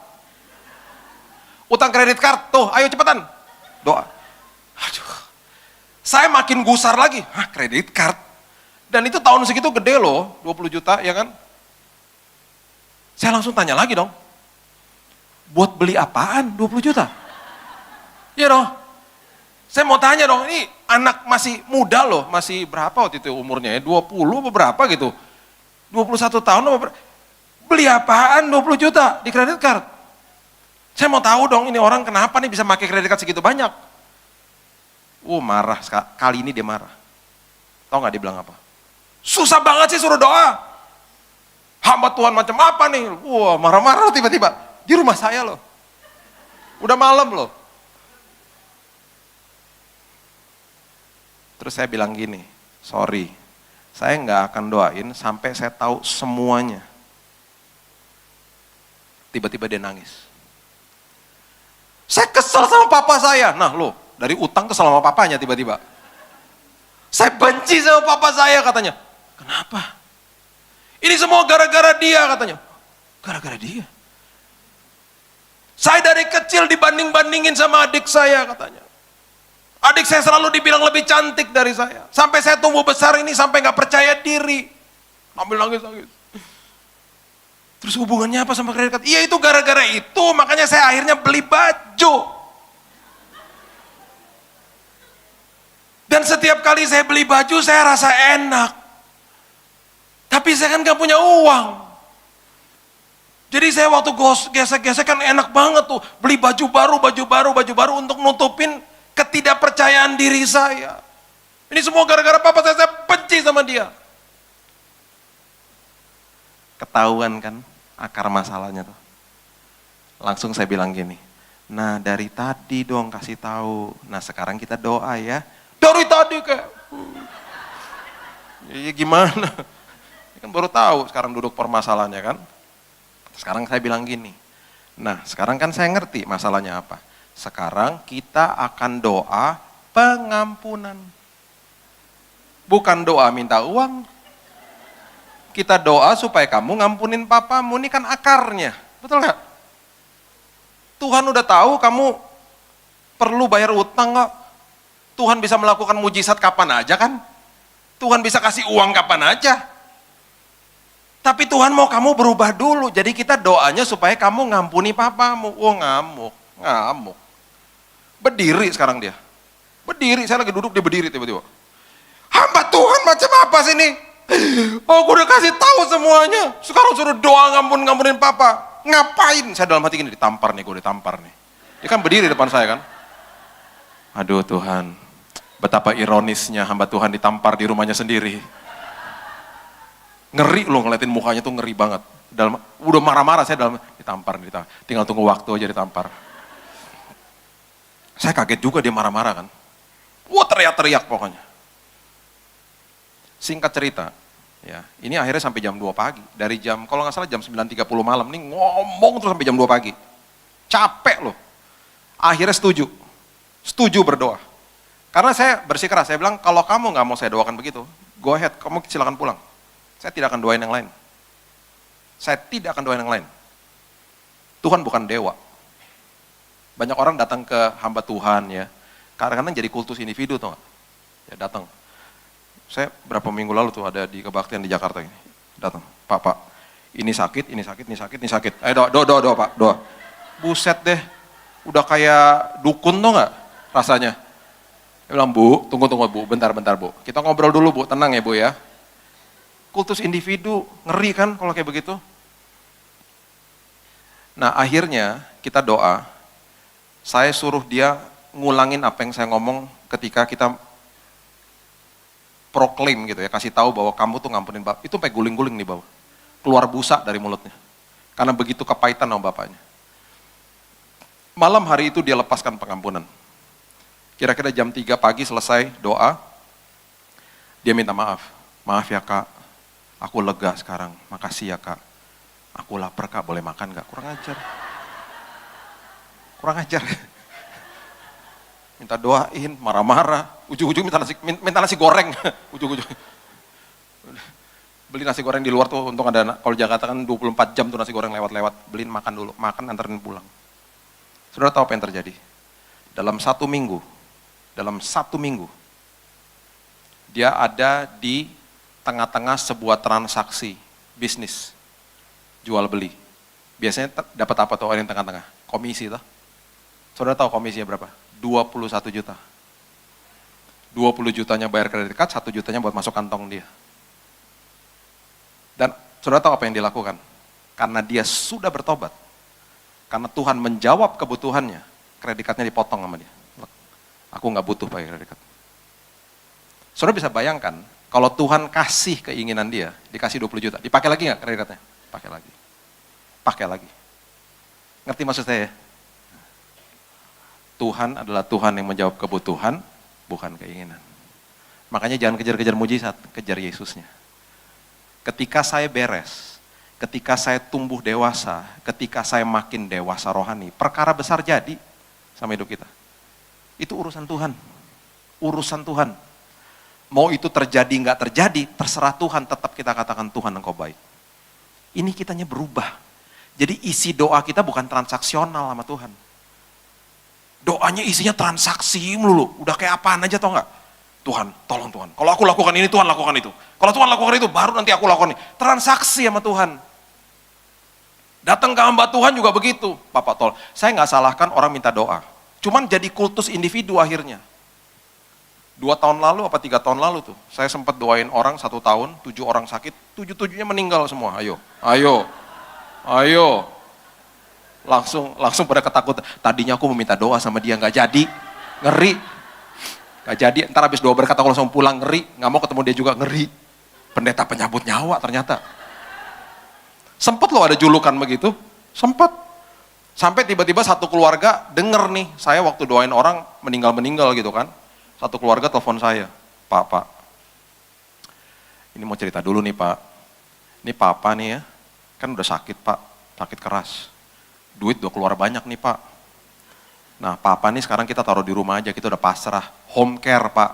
Utang kredit card, tuh ayo cepetan. Doa. Aduh. Saya makin gusar lagi, kredit card. Dan itu tahun segitu gede loh, 20 juta ya kan. Saya langsung tanya lagi dong. Buat beli apaan 20 juta? Iya dong. Saya mau tanya dong, ini anak masih muda loh, masih berapa waktu itu umurnya ya, 20 atau berapa gitu. 21 tahun atau berapa. Beli apaan 20 juta di kredit card? Saya mau tahu dong ini orang kenapa nih bisa pakai kredit card segitu banyak. Marah, kali ini dia marah. Tahu nggak dia bilang apa? Susah banget sih suruh doa. Hamba Tuhan macam apa nih? Wah, marah-marah tiba-tiba. Di rumah saya loh. Udah malam loh. Terus saya bilang gini, sorry, saya nggak akan doain sampai saya tahu semuanya. Tiba-tiba dia nangis. Saya kesel sama papa saya. Nah loh, dari utang kesel sama papanya tiba-tiba. Saya benci sama papa saya katanya. Kenapa? Ini semua gara-gara dia katanya. Gara-gara dia? Saya dari kecil dibanding-bandingin sama adik saya katanya. Adik saya selalu dibilang lebih cantik dari saya. Sampai saya tumbuh besar ini sampai nggak percaya diri. Ambil nangis-nangis. Terus hubungannya apa sama kredit card? Iya itu gara-gara itu, makanya saya akhirnya beli baju. Dan setiap kali saya beli baju saya rasa enak. Tapi saya kan nggak punya uang. Jadi saya waktu gesek-gesek kan enak banget tuh. Beli baju baru untuk nutupin ketidakpercayaan diri saya. Ini semua gara-gara papa saya benci sama dia. Ketahuan kan akar masalahnya tuh. Langsung saya bilang gini, nah dari tadi dong kasih tahu. Nah sekarang kita doa ya. Dari tadi kayak, ya gimana? Ini kan baru tahu sekarang duduk permasalahannya kan. Sekarang saya bilang gini, nah sekarang kan saya ngerti masalahnya apa. Sekarang kita akan doa pengampunan. Bukan doa minta uang. Kita doa supaya kamu ngampunin papamu, ini kan akarnya. Betul nggak? Tuhan udah tahu kamu perlu bayar utang nggak? Tuhan bisa melakukan mujizat kapan aja kan? Tuhan bisa kasih uang kapan aja. Tapi Tuhan mau kamu berubah dulu. Jadi kita doanya supaya kamu ngampuni papamu. Oh ngamuk. Berdiri sekarang dia. Berdiri, saya lagi duduk dia berdiri tiba-tiba. Hamba Tuhan macam apa sih ini? Oh gue udah kasih tahu semuanya. Sekarang suruh doa ngampunin papa. Ngapain? Saya dalam hati gini, ditampar nih, gue ditampar nih. Dia kan berdiri depan saya kan. Aduh Tuhan, betapa ironisnya hamba Tuhan ditampar di rumahnya sendiri. Ngeri loh ngeliatin mukanya tuh ngeri banget. Udah marah-marah saya ditampar. Tinggal tunggu waktu aja ditampar. Saya kaget juga dia marah-marah kan. Wah teriak-teriak pokoknya. Singkat cerita, ya ini akhirnya sampai jam 2 pagi. Dari jam, kalau nggak salah jam 9.30 malam, nih ngomong terus sampai jam 2 pagi. Capek loh. Akhirnya setuju berdoa. Karena saya bersikeras, saya bilang kalau kamu nggak mau saya doakan begitu, go ahead, kamu silakan pulang. Saya tidak akan doain yang lain. Saya tidak akan doain yang lain. Tuhan bukan dewa. Banyak orang datang ke hamba Tuhan ya, kadang-kadang jadi kultus individu tuh, ya datang. Saya berapa minggu lalu tuh ada di kebaktian di Jakarta ini, datang, Pak, ini sakit. Ayo doa Pak, doa. Buset deh, udah kayak dukun tuh nggak rasanya. Dia bilang, Bu, tunggu Bu, bentar Bu. Kita ngobrol dulu Bu, tenang ya Bu ya. Kultus individu, ngeri kan kalau kayak begitu. Nah akhirnya kita doa, saya suruh dia ngulangin apa yang saya ngomong ketika kita proklaim gitu ya, kasih tahu bahwa kamu tuh ngampunin bapak. Itu sampai guling-guling nih bawah. Keluar busa dari mulutnya. Karena begitu kepahitan sama bapaknya. Malam hari itu dia lepaskan pengampunan. Kira-kira jam 3 pagi selesai doa, dia minta maaf. Maaf ya kak, aku lega sekarang. Makasih ya kak. Aku lapar kak, boleh makan gak? Kurang ajar. Minta doain, marah-marah, ujung-ujung minta nasi goreng, ujung-ujung. Beli nasi goreng di luar tuh, untung ada, kalau Jakarta kan 24 jam tuh nasi goreng lewat-lewat, beliin makan dulu, makan anterin pulang. Saudara tahu apa yang terjadi? Dalam satu minggu, dia ada di tengah-tengah sebuah transaksi bisnis, jual beli. Biasanya dapat apa tuh orang yang tengah-tengah? Komisi tuh. Saudara tahu komisinya berapa? 21 juta. 20 jutanya bayar kredit card, 1 jutanya buat masuk kantong dia. Dan saudara tahu apa yang dilakukan? Karena dia sudah bertobat. Karena Tuhan menjawab kebutuhannya, kredit cardnya dipotong sama dia. Aku nggak butuh pakai kredit card. Saudara bisa bayangkan, Kalau Tuhan kasih keinginan dia, dikasih 20 juta, dipakai lagi nggak kreditnya? Pakai lagi. Pakai lagi. Ngerti maksud saya ya? Tuhan adalah Tuhan yang menjawab kebutuhan, bukan keinginan. Makanya jangan kejar-kejar mujizat, kejar Yesusnya. Ketika saya beres, ketika saya tumbuh dewasa, ketika saya makin dewasa rohani, perkara besar jadi sama hidup kita. Itu urusan Tuhan. Urusan Tuhan. Mau itu terjadi nggak terjadi, terserah Tuhan, tetap kita katakan Tuhan engkau baik. Ini kitanya berubah. Jadi isi doa kita bukan transaksional sama Tuhan. Doanya isinya transaksi melulu, udah kayak apaan aja tau nggak? Tuhan, tolong Tuhan. Kalau aku lakukan ini, Tuhan lakukan itu. Kalau Tuhan lakukan itu, baru nanti aku lakukan ini. Transaksi sama Tuhan. Datang ke hamba Tuhan juga begitu. Bapak tolong, saya nggak salahkan orang minta doa. Cuman jadi kultus individu akhirnya. 2 tahun lalu apa 3 tahun lalu tuh, saya sempat doain orang 1 tahun, 7 orang sakit, 7-7-nya meninggal semua. Ayo. Langsung pada ketakutan. Tadinya aku meminta doa sama dia, nggak jadi, ngeri. Nggak jadi, ntar habis doa berkat aku langsung pulang, ngeri. Nggak mau ketemu dia juga, ngeri. Pendeta penyambut nyawa ternyata. Sempet loh ada julukan begitu, sempet. Sampai tiba-tiba satu keluarga denger nih, saya waktu doain orang meninggal gitu kan. Satu keluarga telepon saya, Pak, ini mau cerita dulu nih Pak. Ini Papa nih ya, kan udah sakit Pak, sakit keras. Duit udah keluar banyak nih Pak. Nah Papa nih sekarang kita taruh di rumah aja, kita udah pasrah. Home care Pak.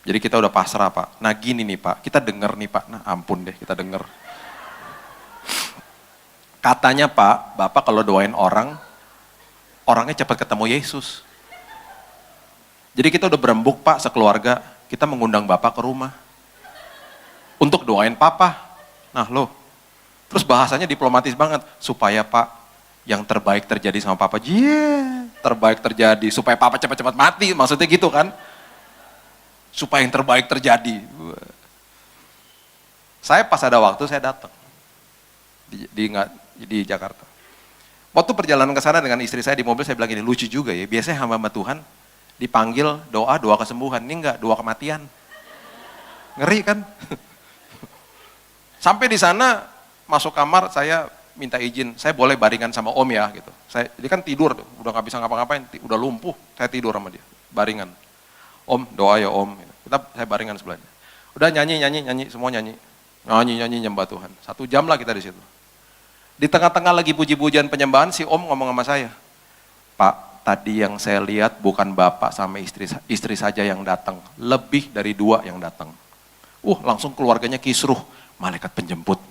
Jadi kita udah pasrah Pak. Nah gini nih Pak, kita denger nih Pak. Nah ampun deh, kita denger. Katanya Pak, Bapak kalau doain orang, orangnya cepat ketemu Yesus. Jadi kita udah berembuk Pak sekeluarga, kita mengundang Bapak ke rumah. Untuk doain Papa. Nah loh, terus bahasanya diplomatis banget, supaya Pak yang terbaik terjadi sama Papa. Terbaik terjadi, supaya Papa cepat-cepat mati, maksudnya gitu kan. Supaya yang terbaik terjadi. Saya pas ada waktu, saya datang. Di Jakarta. Waktu perjalanan ke sana dengan istri saya di mobil, saya bilang gini, lucu juga ya, biasanya hamba Tuhan dipanggil doa kesembuhan, ini enggak, doa kematian. Ngeri kan? Sampai di sana, masuk kamar, saya minta izin, saya boleh baringan sama Om ya, gitu. Dia kan tidur, udah nggak bisa ngapa-ngapain, udah lumpuh, saya tidur sama dia, baringan. Om, doa ya Om. Saya baringan sebelahnya. Udah nyanyi, semua nyanyi. Nyanyi nyembah Tuhan. 1 jam lah kita di situ. Di tengah-tengah lagi puji-pujian penyembahan, si Om ngomong sama saya, Pak, tadi yang saya lihat bukan Bapak sama istri saja yang datang, lebih dari 2 yang datang. Langsung keluarganya kisruh, malaikat penjemput,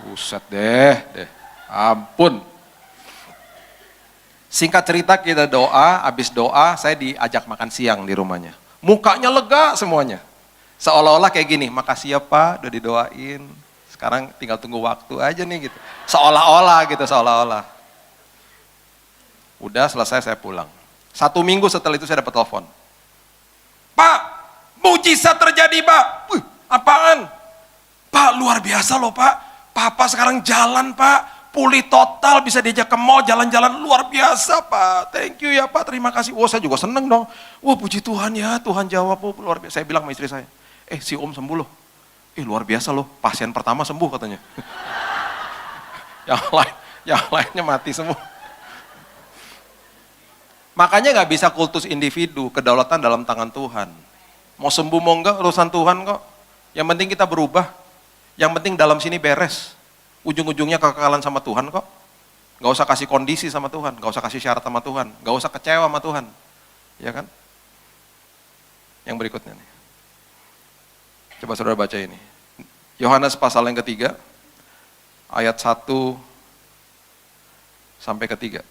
Buset deh, ampun. Singkat cerita kita doa, habis doa saya diajak makan siang di rumahnya. Mukanya lega semuanya. Seolah-olah kayak gini, makasih ya Pak, udah didoain. Sekarang tinggal tunggu waktu aja nih gitu. Seolah-olah. Udah selesai saya pulang. 1 minggu setelah itu saya dapat telepon. Pak, mujizat terjadi Pak. Apaan? Pak, luar biasa loh Pak. Papa sekarang jalan Pak. Pulih total, bisa diajak ke mall, jalan-jalan luar biasa Pak. Thank you ya Pak, terima kasih. Saya juga seneng dong. Puji Tuhan ya, Tuhan jawab luar biasa. Saya bilang sama istri saya, si Om sembuh loh. Luar biasa loh, pasien pertama sembuh katanya. yang lainnya mati semua. Makanya gak bisa kultus individu, kedaulatan dalam tangan Tuhan. Mau sembuh mau enggak, urusan Tuhan kok. Yang penting kita berubah, yang penting dalam sini beres. Ujung-ujungnya kekekalan sama Tuhan kok. Gak usah kasih kondisi sama Tuhan, gak usah kasih syarat sama Tuhan, gak usah kecewa sama Tuhan. Ya kan? Yang berikutnya nih. Coba saudara baca ini. Yohanes pasal yang ketiga, ayat 1 sampai ketiga.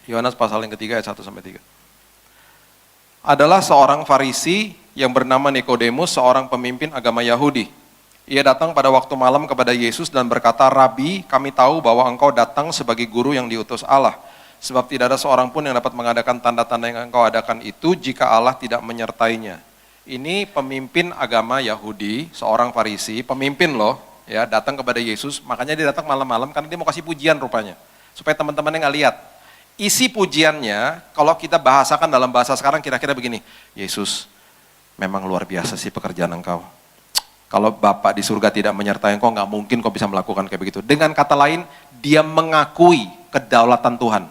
Yohanes pasal yang ketiga, ayat 1 sampai 3. Adalah seorang Farisi yang bernama Nikodemus, seorang pemimpin agama Yahudi. Ia datang pada waktu malam kepada Yesus dan berkata, Rabi, kami tahu bahwa engkau datang sebagai guru yang diutus Allah. Sebab tidak ada seorang pun yang dapat mengadakan tanda-tanda yang engkau adakan itu jika Allah tidak menyertainya. Ini pemimpin agama Yahudi, seorang Farisi, pemimpin loh, ya datang kepada Yesus. Makanya dia datang malam-malam karena dia mau kasih pujian rupanya, supaya teman-temannya nggak lihat. Isi pujiannya, kalau kita bahasakan dalam bahasa sekarang kira-kira begini, Yesus, memang luar biasa sih pekerjaan engkau. Kalau Bapa di surga tidak menyertai engkau, nggak mungkin kau bisa melakukan kayak begitu. Dengan kata lain, dia mengakui kedaulatan Tuhan.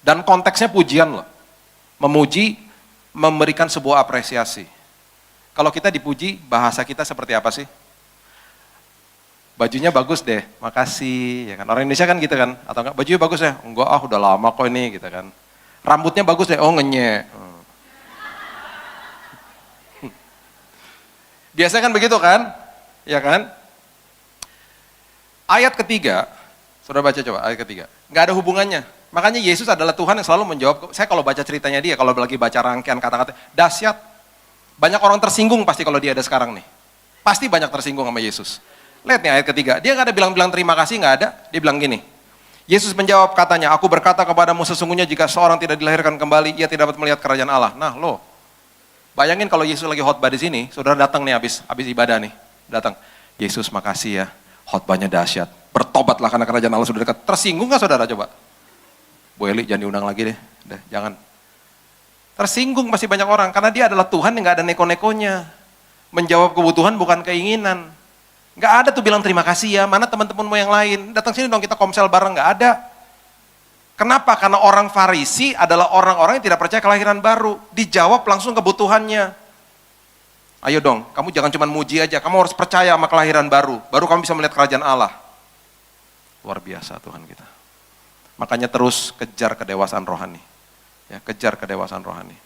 Dan konteksnya pujian loh. Memuji, memberikan sebuah apresiasi. Kalau kita dipuji, bahasa kita seperti apa sih? Bajunya bagus deh, makasih. Ya kan? Orang Indonesia kan gitu kan? Atau enggak, bajunya bagus deh, enggak udah lama kok ini gitu kan. Rambutnya bagus deh, oh ngenyek. Biasanya kan begitu kan? Ya kan? Ayat ketiga, saudara baca coba ayat ketiga. Nggak ada hubungannya. Makanya Yesus adalah Tuhan yang selalu menjawab. Saya kalau baca ceritanya dia, kalau lagi baca rangkaian kata-kata, dahsyat. Banyak orang tersinggung pasti kalau dia ada sekarang nih. Pasti banyak tersinggung sama Yesus. Lihat nih ayat ketiga, dia nggak ada bilang-bilang terima kasih, nggak ada. Dia bilang gini, Yesus menjawab katanya, aku berkata kepadamu sesungguhnya jika seorang tidak dilahirkan kembali, ia tidak dapat melihat kerajaan Allah. Nah loh, bayangin kalau Yesus lagi khotbah di sini, saudara datang nih habis ibadah nih, datang. Yesus makasih ya, khotbahnya dahsyat. Bertobatlah karena kerajaan Allah sudah dekat. Tersinggung nggak saudara coba? Bu Eli jangan diundang lagi deh, jangan. Tersinggung pasti banyak orang, karena dia adalah Tuhan yang nggak ada neko-nekonya. Menjawab kebutuhan bukan keinginan. Nggak ada tuh bilang terima kasih ya, mana teman-temanmu yang lain, datang sini dong kita komsel bareng, nggak ada. Kenapa? Karena orang Farisi adalah orang-orang yang tidak percaya kelahiran baru. Dijawab langsung kebutuhannya. Ayo dong, kamu jangan cuma muji aja, kamu harus percaya sama kelahiran baru. Baru kamu bisa melihat kerajaan Allah. Luar biasa Tuhan kita. Makanya terus kejar kedewasaan rohani. Ya, kejar kedewasaan rohani.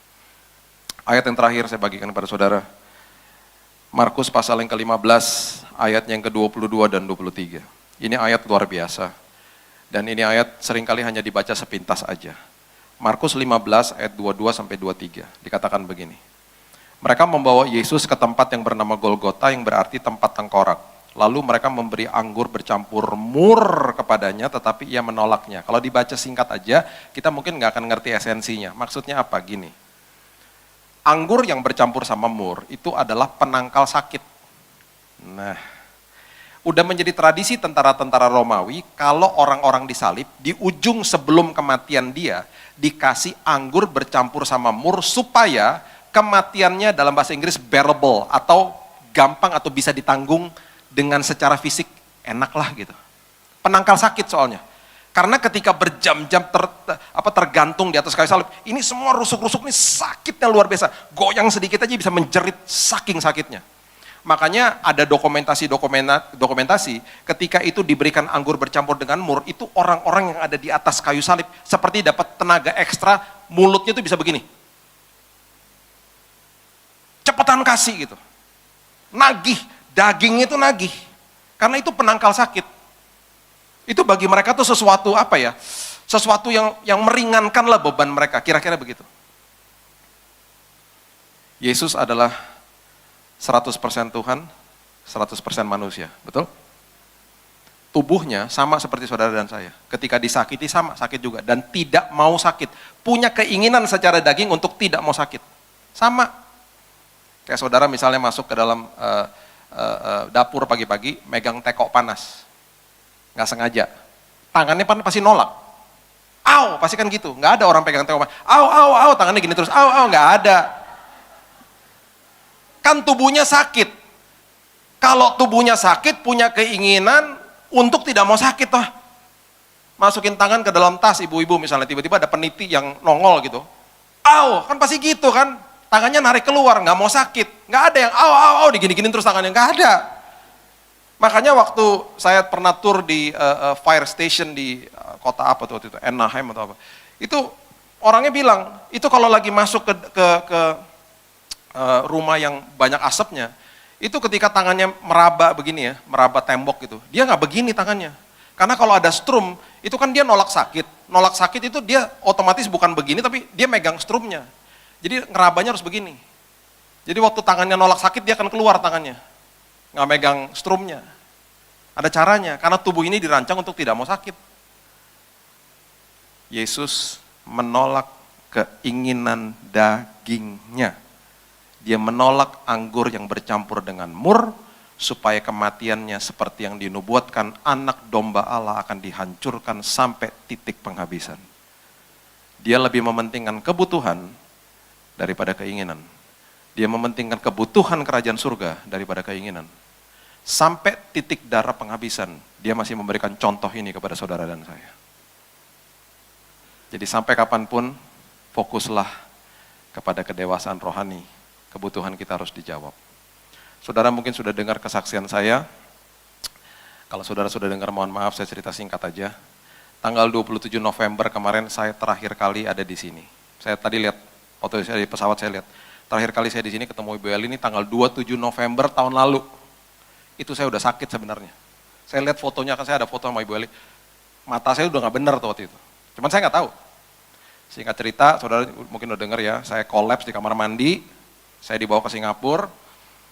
Ayat yang terakhir saya bagikan kepada saudara. Markus pasal yang ke-15, ayat yang ke-22 dan 23. Ini ayat luar biasa. Dan ini ayat seringkali hanya dibaca sepintas aja. Markus 15 ayat 22 sampai 23. Dikatakan begini. Mereka membawa Yesus ke tempat yang bernama Golgota yang berarti tempat tengkorak. Lalu mereka memberi anggur bercampur mur kepadanya tetapi ia menolaknya. Kalau dibaca singkat aja, kita mungkin nggak akan ngerti esensinya. Maksudnya apa? Gini. Anggur yang bercampur sama mur itu adalah penangkal sakit. Nah, udah menjadi tradisi tentara-tentara Romawi, kalau orang-orang disalib, di ujung sebelum kematian dia, dikasih anggur bercampur sama mur supaya kematiannya dalam bahasa Inggris bearable, atau gampang atau bisa ditanggung dengan secara fisik, enak lah gitu. Penangkal sakit soalnya. Karena ketika berjam-jam tergantung di atas kayu salib, ini semua rusuk-rusuk ini sakitnya luar biasa. Goyang sedikit aja bisa menjerit saking sakitnya. Makanya ada dokumentasi ketika itu diberikan anggur bercampur dengan mur, itu orang-orang yang ada di atas kayu salib seperti dapat tenaga ekstra, mulutnya itu bisa begini. Cepetan kasih gitu. Nagih, dagingnya itu nagih. Karena itu penangkal sakit. Itu bagi mereka tuh sesuatu apa ya? Sesuatu yang meringankanlah beban mereka, kira-kira begitu. Yesus adalah 100% Tuhan, 100% manusia, betul? Tubuhnya sama seperti saudara dan saya. Ketika disakiti sama sakit juga dan tidak mau sakit. Punya keinginan secara daging untuk tidak mau sakit. Sama. Kayak saudara misalnya masuk ke dalam dapur pagi-pagi, megang tekok panas. Nggak sengaja. Tangannya pasti nolak. Au, pasti kan gitu. Nggak ada orang pegang tekok panas. Au, tangannya gini terus. Au, nggak ada. Kan tubuhnya sakit. Kalau tubuhnya sakit, punya keinginan untuk tidak mau sakit toh. Masukin tangan ke dalam tas ibu-ibu misalnya, tiba-tiba ada peniti yang nongol gitu. Au, kan pasti gitu kan. Tangannya narik keluar, nggak mau sakit. Nggak ada yang au, digini-ginin terus tangannya, nggak ada. Makanya waktu saya pernah tur di fire station di kota apa tuh waktu itu, Anaheim atau apa. Itu orangnya bilang, itu kalau lagi masuk ke rumah yang banyak asapnya, itu ketika tangannya meraba begini ya, meraba tembok gitu, dia nggak begini tangannya. Karena kalau ada strum, itu kan dia nolak sakit. Nolak sakit itu dia otomatis bukan begini, tapi dia megang strumnya. Jadi ngerabanya harus begini. Jadi waktu tangannya nolak sakit, dia akan keluar tangannya. Nggak megang strumnya. Ada caranya, karena tubuh ini dirancang untuk tidak mau sakit. Yesus menolak keinginan dagingnya. Dia menolak anggur yang bercampur dengan mur, supaya kematiannya seperti yang dinubuatkan, anak domba Allah akan dihancurkan sampai titik penghabisan. Dia lebih mementingkan kebutuhan daripada keinginan. Dia mementingkan kebutuhan kerajaan surga daripada keinginan. Sampai titik darah penghabisan, dia masih memberikan contoh ini kepada saudara dan saya. Jadi sampai kapanpun, fokuslah kepada kedewasaan rohani. Kebutuhan kita harus dijawab. Saudara mungkin sudah dengar kesaksian saya. Kalau saudara sudah dengar, mohon maaf, saya cerita singkat aja. Tanggal 27 November kemarin saya terakhir kali ada di sini. Saya tadi lihat foto saya di pesawat, saya lihat. Terakhir kali saya di sini ketemu Ibu Eli ini tanggal 27 November tahun lalu. Itu saya udah sakit sebenarnya. Saya lihat fotonya, kan saya ada foto sama Ibu Eli. Mata saya udah gak benar tuh waktu itu. Cuman saya gak tahu. Singkat cerita, saudara mungkin udah dengar ya, saya kolaps di kamar mandi. Saya dibawa ke Singapura.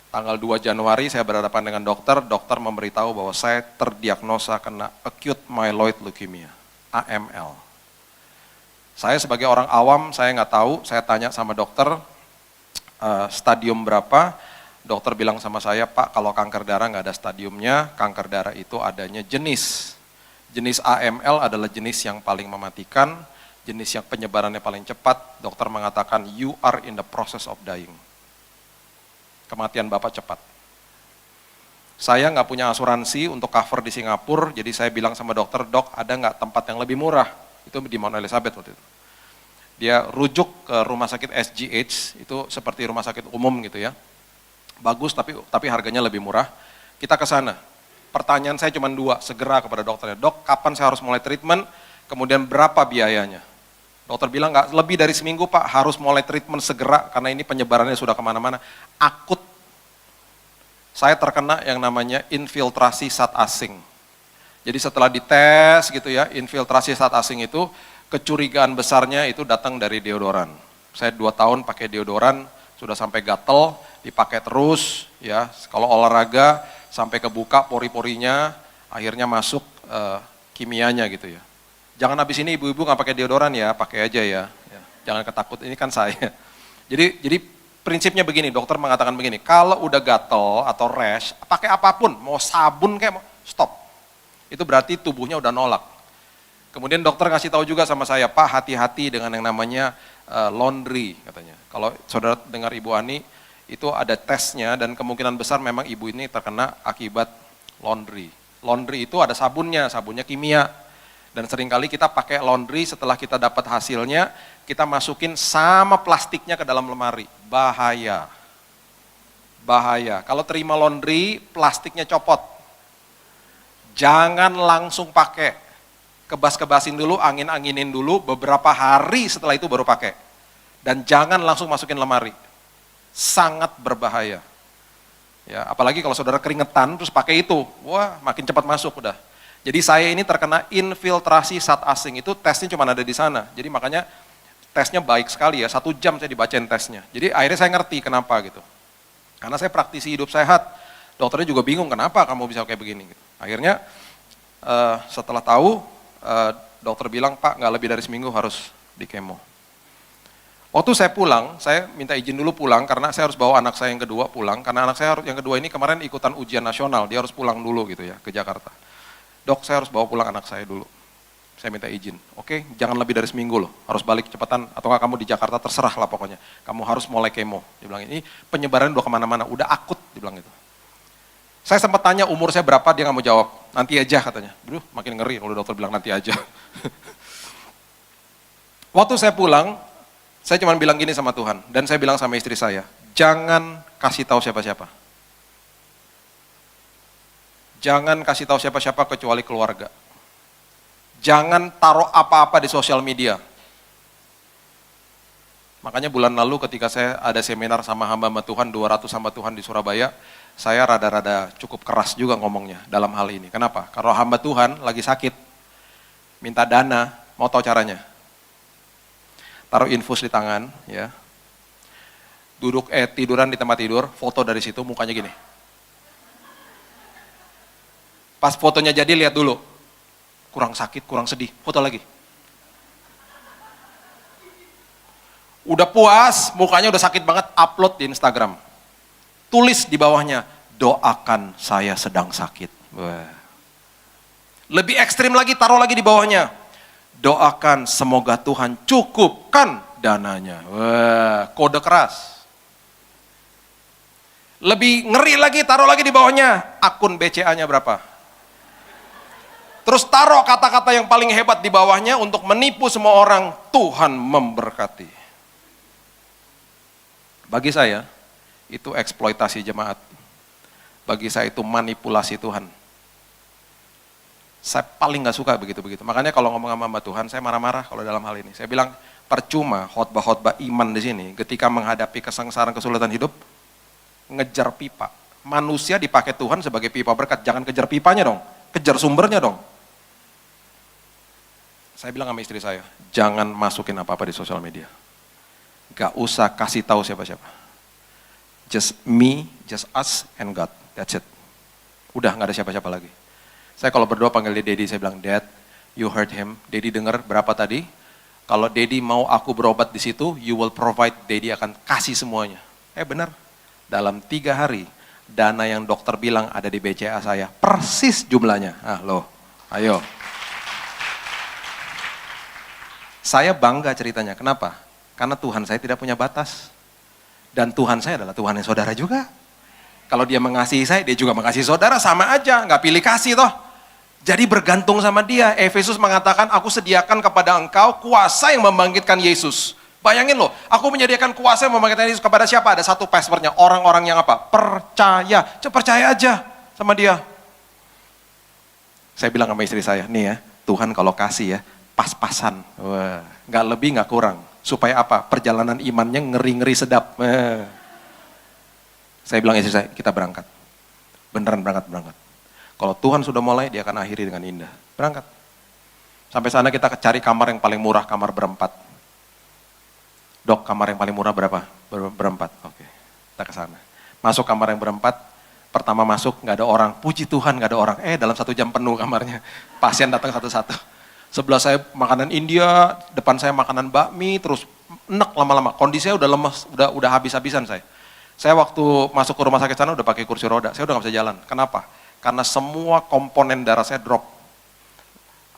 Tanggal 2 Januari saya berhadapan dengan dokter memberitahu bahwa saya terdiagnosa kena acute myeloid leukemia, AML. Saya sebagai orang awam, saya nggak tahu, saya tanya sama dokter, stadium berapa, dokter bilang sama saya, Pak kalau kanker darah nggak ada stadiumnya, kanker darah itu adanya jenis AML adalah jenis yang paling mematikan, jenis yang penyebarannya paling cepat, dokter mengatakan you are in the process of dying. Kematian Bapak cepat. Saya nggak punya asuransi untuk cover di Singapura, jadi saya bilang sama dokter, dok ada nggak tempat yang lebih murah? Itu di Mount Elizabeth waktu itu. Dia rujuk ke rumah sakit SGH, itu seperti rumah sakit umum gitu ya. Bagus tapi harganya lebih murah. Kita ke sana. Pertanyaan saya cuma 2, segera kepada dokternya, dok kapan saya harus mulai treatment, kemudian berapa biayanya? Dokter bilang nggak lebih dari seminggu Pak, harus mulai treatment segera karena ini penyebarannya sudah kemana-mana. Akut. Saya terkena yang namanya infiltrasi zat asing. Jadi setelah dites gitu ya, infiltrasi zat asing itu kecurigaan besarnya itu datang dari deodoran. Saya 2 tahun pakai deodoran, sudah sampai gatel, dipakai terus ya. Kalau olahraga sampai kebuka pori-porinya, akhirnya masuk kimianya gitu ya. Jangan habis ini ibu-ibu nggak pakai deodoran ya, pakai aja ya. Jangan ketakut, ini kan saya. Jadi prinsipnya begini, dokter mengatakan begini, kalau udah gatel atau rash, pakai apapun, mau sabun kayak mau stop. Itu berarti tubuhnya udah nolak. Kemudian dokter ngasih tahu juga sama saya, Pak hati-hati dengan yang namanya laundry katanya. Kalau saudara dengar Ibu Ani, itu ada tesnya dan kemungkinan besar memang ibu ini terkena akibat laundry. Laundry itu ada sabunnya kimia. Dan seringkali kita pakai laundry setelah kita dapat hasilnya, kita masukin sama plastiknya ke dalam lemari. Bahaya. Bahaya. Kalau terima laundry, plastiknya copot. Jangan langsung pakai. Kebas-kebasin dulu, angin-anginin dulu, beberapa hari setelah itu baru pakai. Dan jangan langsung masukin lemari. Sangat berbahaya. Ya, apalagi kalau saudara keringetan terus pakai itu, wah makin cepat masuk udah. Jadi saya ini terkena infiltrasi zat asing, itu tesnya cuma ada di sana. Jadi makanya tesnya baik sekali ya, 1 jam saya dibacain tesnya. Jadi akhirnya saya ngerti kenapa gitu. Karena saya praktisi hidup sehat, dokternya juga bingung kenapa kamu bisa kayak begini. Gitu. Akhirnya setelah tahu, dokter bilang Pak nggak lebih dari seminggu harus di kemo. Waktu saya pulang, saya minta izin dulu pulang karena saya harus bawa anak saya yang kedua pulang. Karena anak saya yang kedua ini kemarin ikutan ujian nasional, dia harus pulang dulu gitu ya ke Jakarta. Dok, saya harus bawa pulang anak saya dulu. Saya minta izin. Oke, jangan lebih dari seminggu loh. Harus balik cepetan, atau nggak kamu di Jakarta terserah lah pokoknya. Kamu harus mulai kemo. Dia bilang, ini penyebaran udah kemana-mana, udah akut, dia bilang gitu. Saya sempat tanya umur saya berapa, dia nggak mau jawab. Nanti aja katanya. Aduh, makin ngeri kalau dokter bilang nanti aja. Waktu saya pulang, saya cuma bilang gini sama Tuhan. Dan saya bilang sama istri saya, jangan kasih tahu siapa-siapa. Jangan kasih tahu siapa-siapa kecuali keluarga. Jangan taruh apa-apa di sosial media. Makanya bulan lalu ketika saya ada seminar sama hamba-hamba Tuhan, 200 hamba Tuhan di Surabaya, saya rada-rada cukup keras juga ngomongnya dalam hal ini. Kenapa? Kalau hamba Tuhan lagi sakit, minta dana, mau tahu caranya? Taruh infus di tangan, ya. Tiduran di tempat tidur, foto dari situ, mukanya gini. Pas fotonya jadi lihat dulu, kurang sakit, kurang sedih, foto lagi. Udah puas, mukanya udah sakit banget, upload di Instagram. Tulis di bawahnya, doakan saya sedang sakit. Wah. Lebih ekstrim lagi, taruh lagi di bawahnya. Doakan semoga Tuhan cukupkan dananya. Wah, kode keras. Lebih ngeri lagi, taruh lagi di bawahnya. Akun BCA-nya berapa? Terus taruh kata-kata yang paling hebat di bawahnya untuk menipu semua orang. Tuhan memberkati. Bagi saya, itu eksploitasi jemaat. Bagi saya itu manipulasi Tuhan. Saya paling gak suka begitu-begitu. Makanya kalau ngomong sama hamba Tuhan, saya marah-marah kalau dalam hal ini. Saya bilang, percuma khotbah-khotbah iman di sini ketika menghadapi kesengsaraan kesulitan hidup, ngejar pipa. Manusia dipakai Tuhan sebagai pipa berkat, jangan kejar pipanya dong, kejar sumbernya dong. Saya bilang sama istri saya, jangan masukin apa-apa di sosial media. Gak usah kasih tahu siapa-siapa. Just me, just us, and God. That's it. Udah gak ada siapa-siapa lagi. Saya kalau berdoa panggil dia Daddy, saya bilang, Dad, you heard him. Daddy dengar berapa tadi? Kalau Daddy mau aku berobat di situ, you will provide, Daddy akan kasih semuanya. Benar. Dalam 3 hari, dana yang dokter bilang ada di BCA saya, persis jumlahnya. Loh, ayo. Saya bangga ceritanya, kenapa? Karena Tuhan saya tidak punya batas. Dan Tuhan saya adalah Tuhan yang saudara juga. Kalau dia mengasihi saya, dia juga mengasihi saudara, sama aja, nggak pilih kasih toh. Jadi bergantung sama dia. Efesus mengatakan, aku sediakan kepada engkau kuasa yang membangkitkan Yesus. Bayangin loh, aku menyediakan kuasa yang membangkitkan Yesus kepada siapa? Ada satu passwordnya, orang-orang yang apa? Percaya. Coba percaya aja sama dia. Saya bilang sama istri saya, nih ya, Tuhan kalau kasih ya, pas-pasan. Wah, nggak lebih nggak kurang. Supaya apa? Perjalanan imannya ngeri-ngeri sedap. Saya bilang istri saya, kita berangkat. Beneran berangkat. Kalau Tuhan sudah mulai, dia akan akhiri dengan indah. Berangkat. Sampai sana kita cari kamar yang paling murah, kamar berempat. Dok, kamar yang paling murah berapa? Berempat. Oke, kita ke sana. Masuk kamar yang berempat, pertama masuk nggak ada orang. Puji Tuhan nggak ada orang. Dalam 1 jam penuh kamarnya. Pasien datang satu-satu. Sebelah saya makanan India, depan saya makanan bakmi, terus enek lama-lama. Kondisinya udah lemes, udah habis-habisan saya. Saya waktu masuk ke rumah sakit sana udah pakai kursi roda, saya udah gak bisa jalan. Kenapa? Karena semua komponen darah saya drop.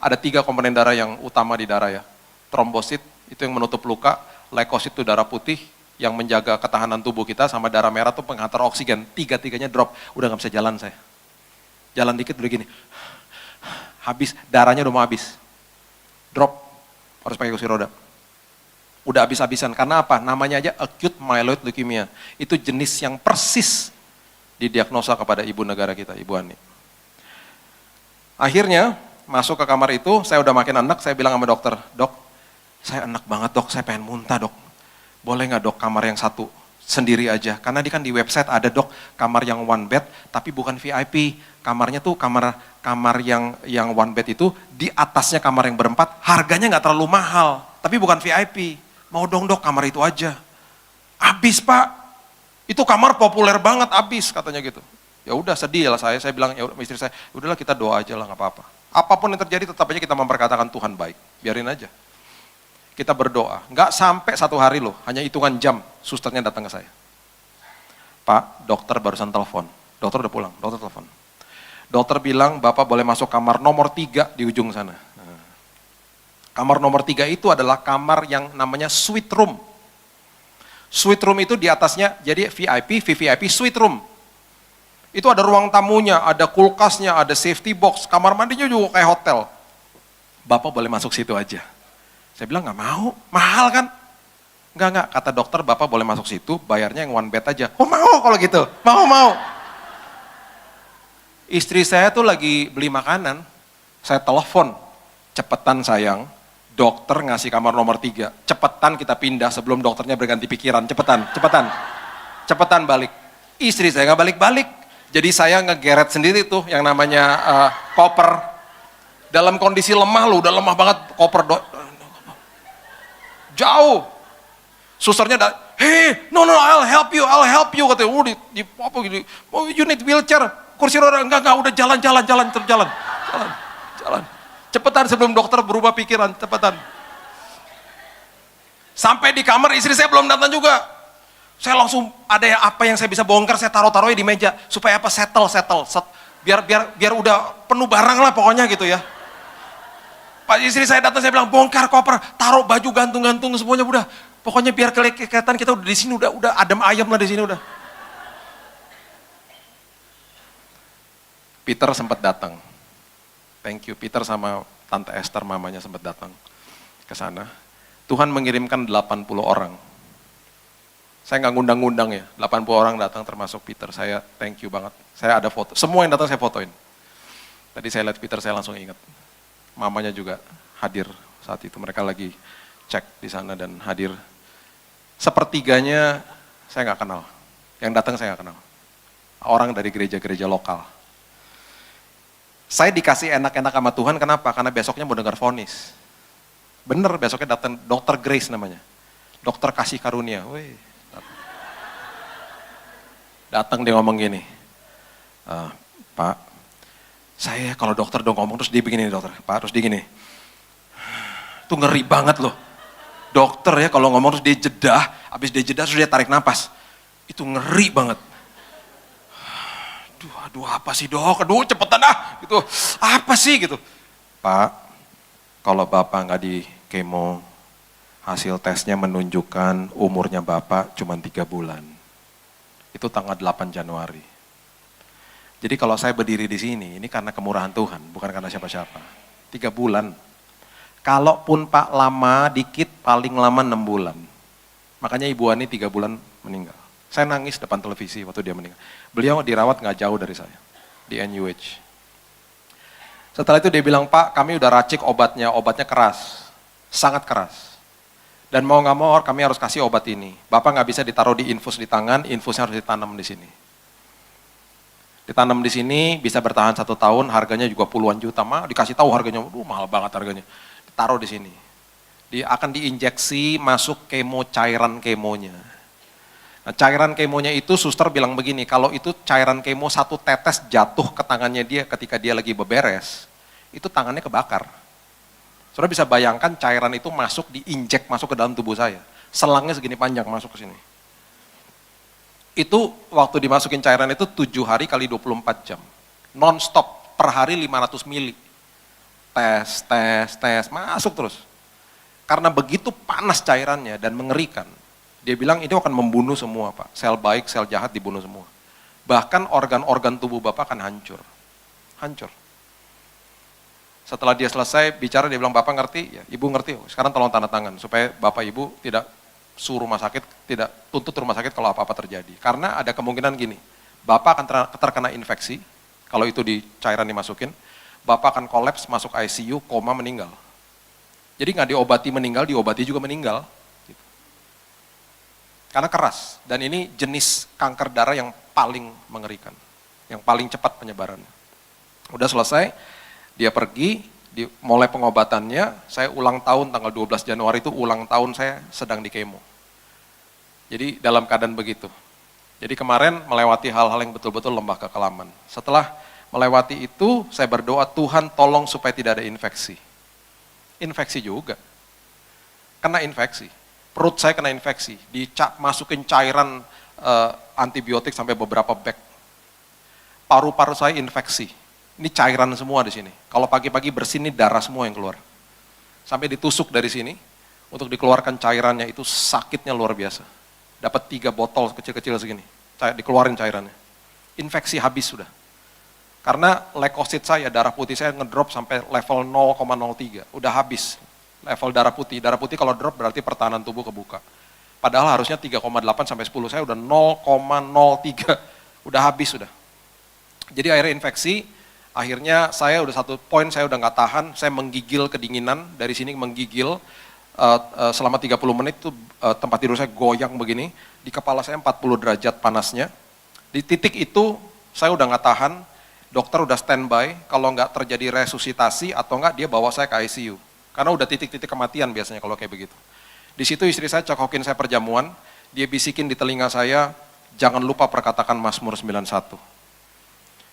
Ada 3 komponen darah yang utama di darah ya. Trombosit, itu yang menutup luka. Leukosit itu darah putih, yang menjaga ketahanan tubuh kita. Sama darah merah itu penghantar oksigen. 3-tiganya drop, udah gak bisa jalan saya. Jalan dikit udah gini. Habis, darahnya udah mau habis. Drop, harus pakai kursi roda. Udah habis-habisan, karena apa? Namanya aja acute myeloid leukemia. Itu jenis yang persis didiagnosa kepada ibu negara kita, Ibu Ani. Akhirnya, masuk ke kamar itu, saya udah makin enak, saya bilang sama dokter, Dok, saya enak banget dok, saya pengen muntah dok. Boleh nggak dok kamar yang satu sendiri aja? Karena di kan di website ada dok, kamar yang one bed, tapi bukan VIP. Kamarnya tuh kamar yang one bed itu, di atasnya kamar yang berempat, harganya nggak terlalu mahal, tapi bukan VIP. Mau dong dok kamar itu aja. Abis pak, itu kamar populer banget abis katanya gitu. Ya udah sedih lah saya bilang ya istri saya, udahlah kita doa aja lah nggak apa-apa. Apapun yang terjadi tetap aja kita memperkatakan Tuhan baik, biarin aja. Kita berdoa, nggak sampai 1 hari loh, hanya hitungan jam susternya datang ke saya. Pak, dokter barusan telepon, dokter udah pulang, dokter telepon. Dokter bilang Bapak boleh masuk kamar nomor 3 di ujung sana. Kamar nomor 3 itu adalah kamar yang namanya suite room. Suite room itu di atasnya, jadi VIP, VVIP, suite room. Itu ada ruang tamunya, ada kulkasnya, ada safety box, kamar mandinya juga kayak hotel. Bapak boleh masuk situ aja. Saya bilang nggak mau, mahal kan? Enggak, kata dokter Bapak boleh masuk situ, bayarnya yang one bed aja. Oh mau kalau gitu, mau. Istri saya tuh lagi beli makanan, saya telepon, cepetan sayang, dokter ngasih kamar nomor 3, cepetan kita pindah sebelum dokternya berganti pikiran, cepetan balik. Istri saya nggak balik-balik, jadi saya ngegeret sendiri tuh yang namanya koper, dalam kondisi lemah loh, udah lemah banget koper, jauh. Susternya hey, no, I'll help you, katanya, you need wheelchair, kursi roda, enggak, udah jalan. Cepetan sebelum dokter berubah pikiran, cepetan. Sampai di kamar istri saya belum datang juga. Saya langsung ada apa yang saya bisa bongkar, saya taruh-taruhnya di meja. Supaya apa? Settle. Biar udah penuh barang lah pokoknya gitu ya. Pak istri saya datang, saya bilang bongkar koper, taruh baju gantung-gantung semuanya udah. Pokoknya biar kelihatan kita udah di sini, udah adem ayam lah di sini udah. Peter sempat datang. Thank you, Peter sama Tante Esther mamanya sempat datang ke sana. Tuhan mengirimkan 80 orang. Saya nggak ngundang-ngundang ya, 80 orang datang termasuk Peter. Saya thank you banget. Saya ada foto, semua yang datang saya fotoin. Tadi saya lihat Peter, saya langsung ingat. Mamanya juga hadir saat itu, mereka lagi cek di sana dan hadir. Sepertiganya saya nggak kenal, yang datang saya nggak kenal. Orang dari gereja-gereja lokal. Saya dikasih enak-enak sama Tuhan, kenapa? Karena besoknya mau dengar vonis. Bener, besoknya datang Dr. Grace namanya. Dokter kasih karunia. Wih. Datang dia ngomong gini, Pak, saya kalau dokter dong ngomong terus dia begini dokter, Pak terus dia gini, itu ngeri banget loh. Dokter ya kalau ngomong terus dia jeda, habis dia jeda terus dia tarik napas, itu ngeri banget. Aduh apa sih dok, aduh cepetan gitu, apa sih gitu. Pak, kalau Bapak nggak di kemo, hasil tesnya menunjukkan umurnya Bapak cuma 3 bulan. Itu tanggal 8 Januari. Jadi kalau saya berdiri di sini, ini karena kemurahan Tuhan, bukan karena siapa-siapa. 3 bulan. Kalaupun Pak lama dikit, paling lama 6 bulan. Makanya Ibu Ani 3 bulan meninggal. Saya nangis depan televisi waktu dia meninggal. Beliau dirawat nggak jauh dari saya, di NUH. Setelah itu dia bilang, Pak kami udah racik obatnya keras, sangat keras. Dan mau nggak mau kami harus kasih obat ini. Bapak nggak bisa ditaruh di infus di tangan, infusnya harus ditanam di sini. Ditanam di sini bisa bertahan 1 tahun, harganya juga puluhan juta. Dikasih tahu harganya, mahal banget harganya. Ditaruh di sini. Dia akan diinjeksi masuk kemo, cairan kemonya. Nah, cairan kemonya itu suster bilang begini, kalau itu cairan kemo 1 tetes jatuh ke tangannya dia ketika dia lagi beberes, itu tangannya kebakar. Saudara bisa bayangkan cairan itu masuk, diinjek masuk ke dalam tubuh saya. Selangnya segini panjang masuk ke sini. Itu waktu dimasukin cairan itu 7 hari kali 24 jam. Non-stop, per hari 500 mili. Tes, masuk terus. Karena begitu panas cairannya dan mengerikan. Dia bilang itu akan membunuh semua Pak. Sel baik, sel jahat dibunuh semua. Bahkan organ-organ tubuh Bapak akan hancur. Hancur. Setelah dia selesai bicara, dia bilang, Bapak ngerti? Ya, Ibu ngerti. Sekarang tolong tanda tangan, supaya Bapak Ibu tidak suruh rumah sakit, tidak tuntut rumah sakit kalau apa-apa terjadi. Karena ada kemungkinan gini, Bapak akan terkena infeksi, kalau itu di cairan dimasukin, Bapak akan kolaps, masuk ICU, koma, meninggal. Jadi nggak diobati meninggal, diobati juga meninggal. Gitu. Karena keras, dan ini jenis kanker darah yang paling mengerikan, yang paling cepat penyebarannya. Udah selesai, dia pergi, mulai pengobatannya, saya ulang tahun tanggal 12 Januari itu ulang tahun saya sedang di kemo. Jadi dalam keadaan begitu. Jadi kemarin melewati hal-hal yang betul-betul lembah kekelaman. Setelah melewati itu, saya berdoa Tuhan tolong supaya tidak ada infeksi. Infeksi juga. Kena infeksi. Perut saya kena infeksi. Masukin cairan antibiotik sampai beberapa bag. Paru-paru saya infeksi. Ini cairan semua di sini. Kalau pagi-pagi bersin ini darah semua yang keluar. Sampai ditusuk dari sini, untuk dikeluarkan cairannya itu sakitnya luar biasa. Dapat 3 botol kecil-kecil segini, dikeluarin cairannya. Infeksi habis sudah. Karena leukosit saya, darah putih saya ngedrop sampai level 0,03, udah habis. Level darah putih kalau drop berarti pertahanan tubuh kebuka. Padahal harusnya 3,8 sampai 10, saya udah 0,03, udah habis sudah. Jadi akhirnya infeksi, akhirnya saya udah 1 poin, saya udah nggak tahan, saya menggigil kedinginan, dari sini menggigil, selama 30 menit tuh tempat tidur saya goyang begini, di kepala saya 40 derajat panasnya. Di titik itu saya udah nggak tahan, dokter udah standby, kalau nggak terjadi resusitasi atau nggak dia bawa saya ke ICU. Karena udah titik-titik kematian biasanya kalau kayak begitu. Di situ istri saya cokokin saya perjamuan, dia bisikin di telinga saya, jangan lupa perkatakan Mazmur 91.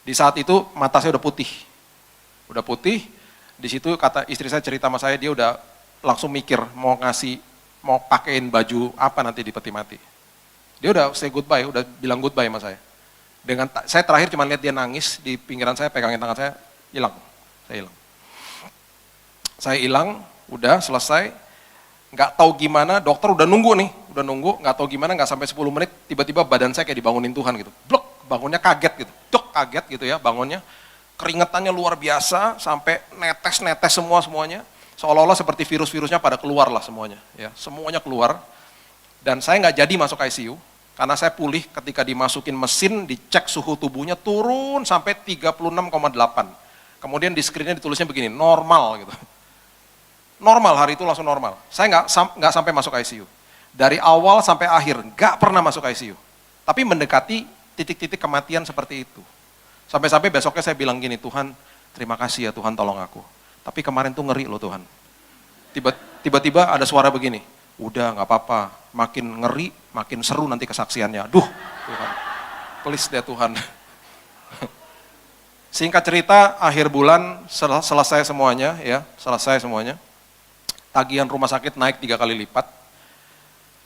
Di saat itu mata saya udah putih, di situ kata istri saya cerita sama saya, dia udah langsung mikir mau pakein baju apa nanti di peti mati. Dia udah say goodbye, udah bilang goodbye sama saya. Saya terakhir cuma lihat dia nangis di pinggiran saya, pegangin tangan saya, hilang. Saya hilang, udah selesai. Nggak tahu gimana, dokter udah nunggu, nggak tahu gimana, nggak sampai 10 menit, tiba-tiba badan saya kayak dibangunin Tuhan gitu. Blok, bangunnya kaget gitu, kaget gitu ya bangunnya. Keringetannya luar biasa, sampai netes-netes semuanya. Seolah-olah seperti virus-virusnya pada keluar lah semuanya. Ya, semuanya keluar. Dan saya nggak jadi masuk ICU, karena saya pulih ketika dimasukin mesin, dicek suhu tubuhnya turun sampai 36,8. Kemudian di screen-nya ditulisnya begini, normal gitu. Normal, hari itu langsung normal. Saya nggak sampai masuk ICU. Dari awal sampai akhir, nggak pernah masuk ICU. Tapi mendekati titik-titik kematian seperti itu. Sampai-sampai besoknya saya bilang gini, Tuhan, terima kasih ya Tuhan, tolong aku. Tapi kemarin tuh ngeri loh Tuhan. Tiba-tiba ada suara begini, udah nggak apa-apa, makin ngeri, makin seru nanti kesaksiannya. Aduh, Tuhan, please deh Tuhan. Singkat cerita, akhir bulan selesai semuanya. Tagihan rumah sakit naik 3 kali lipat.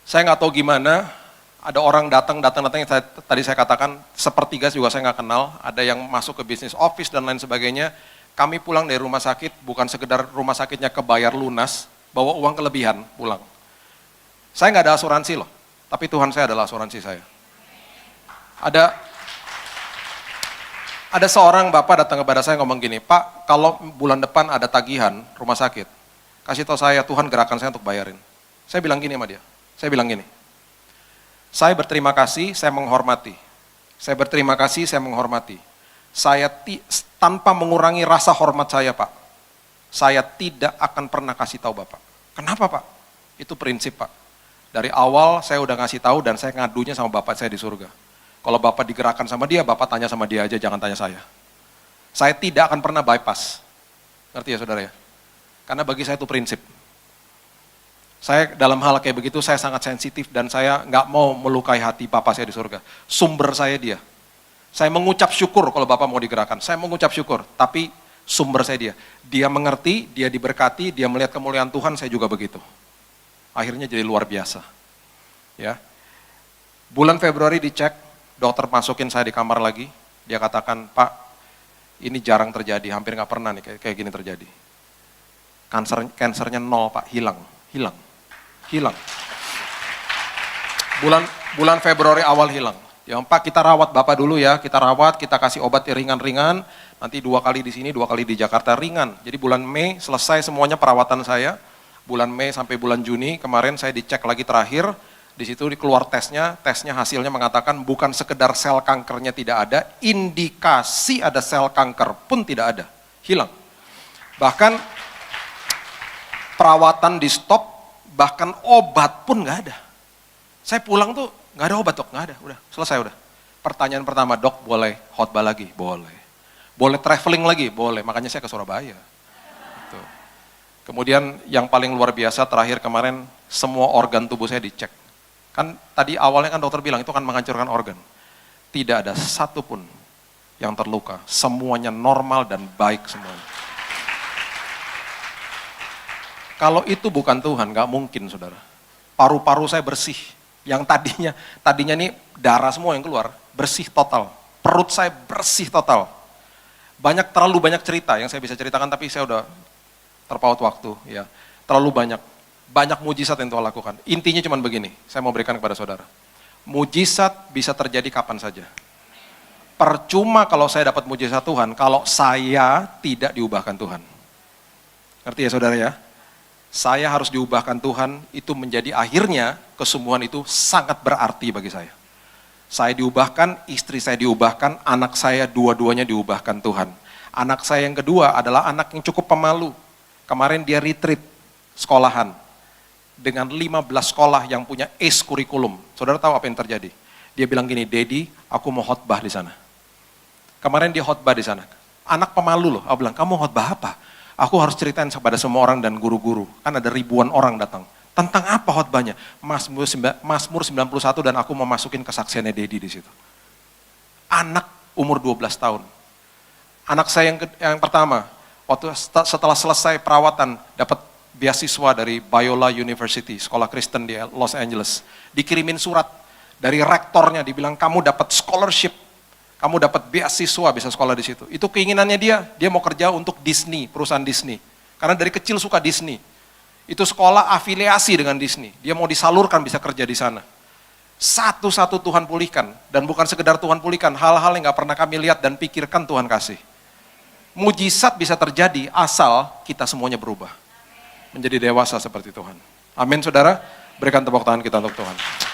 Saya nggak tahu gimana, ada orang datang yang tadi saya katakan, sepertiga juga saya nggak kenal, ada yang masuk ke bisnis office dan lain sebagainya. Kami pulang dari rumah sakit, bukan sekedar rumah sakitnya kebayar lunas, bawa uang kelebihan pulang. Saya nggak ada asuransi loh, tapi Tuhan saya adalah asuransi saya. Ada seorang bapak datang kepada saya ngomong gini, Pak, kalau bulan depan ada tagihan rumah sakit, kasih tahu saya, Tuhan gerakan saya untuk bayarin. Saya bilang gini sama dia, saya berterima kasih, saya menghormati. Saya tanpa mengurangi rasa hormat saya, Pak. Saya tidak akan pernah kasih tahu Bapak. Kenapa, Pak? Itu prinsip, Pak. Dari awal saya udah ngasih tahu dan saya ngadunya sama Bapak saya di surga. Kalau Bapak digerakkan sama dia, Bapak tanya sama dia aja, jangan tanya saya. Saya tidak akan pernah bypass. Ngerti ya, saudara ya? Karena bagi saya itu prinsip. Saya dalam hal kayak begitu, saya sangat sensitif dan saya nggak mau melukai hati Bapak saya di surga. Sumber saya dia. Saya mengucap syukur kalau Bapak mau digerakkan. Saya mengucap syukur, tapi sumber saya dia. Dia mengerti, dia diberkati, dia melihat kemuliaan Tuhan, saya juga begitu. Akhirnya jadi luar biasa. Ya. Bulan Februari dicek, dokter masukin saya di kamar lagi. Dia katakan, Pak, ini jarang terjadi, hampir nggak pernah nih kayak gini terjadi. Kansernya 0, Pak, hilang. Bulan Februari awal hilang. Ya Pak, kita rawat Bapak dulu ya, kita kasih obat ringan-ringan, nanti 2 kali di sini, 2 kali di Jakarta, ringan. Jadi bulan Mei selesai semuanya perawatan saya, bulan Mei sampai bulan Juni, kemarin saya dicek lagi terakhir, di situ keluar tesnya hasilnya mengatakan bukan sekedar sel kankernya tidak ada, indikasi ada sel kanker pun tidak ada, hilang. Bahkan perawatan di stop, bahkan obat pun nggak ada. Saya pulang tuh nggak ada obat dok, nggak ada, udah selesai udah. Pertanyaan pertama, dok boleh khotbah lagi? Boleh. Boleh traveling lagi? Boleh, makanya saya ke Surabaya. Gitu. Kemudian yang paling luar biasa terakhir kemarin, semua organ tubuh saya dicek. Kan tadi awalnya kan dokter bilang itu kan menghancurkan organ. Tidak ada satupun yang terluka, semuanya normal dan baik semuanya. Kalau itu bukan Tuhan, nggak mungkin saudara. Paru-paru saya bersih. Yang tadinya nih darah semua yang keluar, bersih total. Perut saya bersih total. Terlalu banyak cerita yang saya bisa ceritakan, tapi saya udah terpaut waktu. Ya, terlalu banyak mujizat yang Tuhan lakukan. Intinya cuma begini, saya mau berikan kepada saudara. Mujizat bisa terjadi kapan saja. Percuma kalau saya dapat mujizat Tuhan, kalau saya tidak diubahkan Tuhan. Ngerti ya saudara ya? Saya harus diubahkan Tuhan, itu menjadi akhirnya kesembuhan itu sangat berarti bagi saya. Saya diubahkan, istri saya diubahkan, anak saya dua-duanya diubahkan Tuhan. Anak saya yang kedua adalah anak yang cukup pemalu. Kemarin dia retreat sekolahan dengan 15 sekolah yang punya ACE kurikulum. Saudara tahu apa yang terjadi? Dia bilang gini, Daddy, aku mau khotbah di sana. Kemarin dia khotbah di sana. Anak pemalu loh, aku bilang, kamu khotbah apa? Aku harus ceritain kepada semua orang dan guru-guru. Kan ada ribuan orang datang. Tentang apa khotbahnya? Mazmur 91 dan aku mau masukin kesaksiannya Dedi di situ. Anak umur 12 tahun. Anak saya yang pertama, waktu setelah selesai perawatan, dapat beasiswa dari Biola University, sekolah Kristen di Los Angeles. Dikirimin surat Dari rektornya dibilang kamu dapat scholarship, kamu dapat beasiswa bisa sekolah di situ. Itu keinginannya dia mau kerja untuk Disney, perusahaan Disney. Karena dari kecil suka Disney. Itu sekolah afiliasi dengan Disney. Dia mau disalurkan bisa kerja di sana. Satu-satu Tuhan pulihkan. Dan bukan sekedar Tuhan pulihkan, hal-hal yang gak pernah kami lihat dan pikirkan Tuhan kasih. Mujizat bisa terjadi asal kita semuanya berubah. Menjadi dewasa seperti Tuhan. Amin saudara, berikan tepuk tangan kita untuk Tuhan.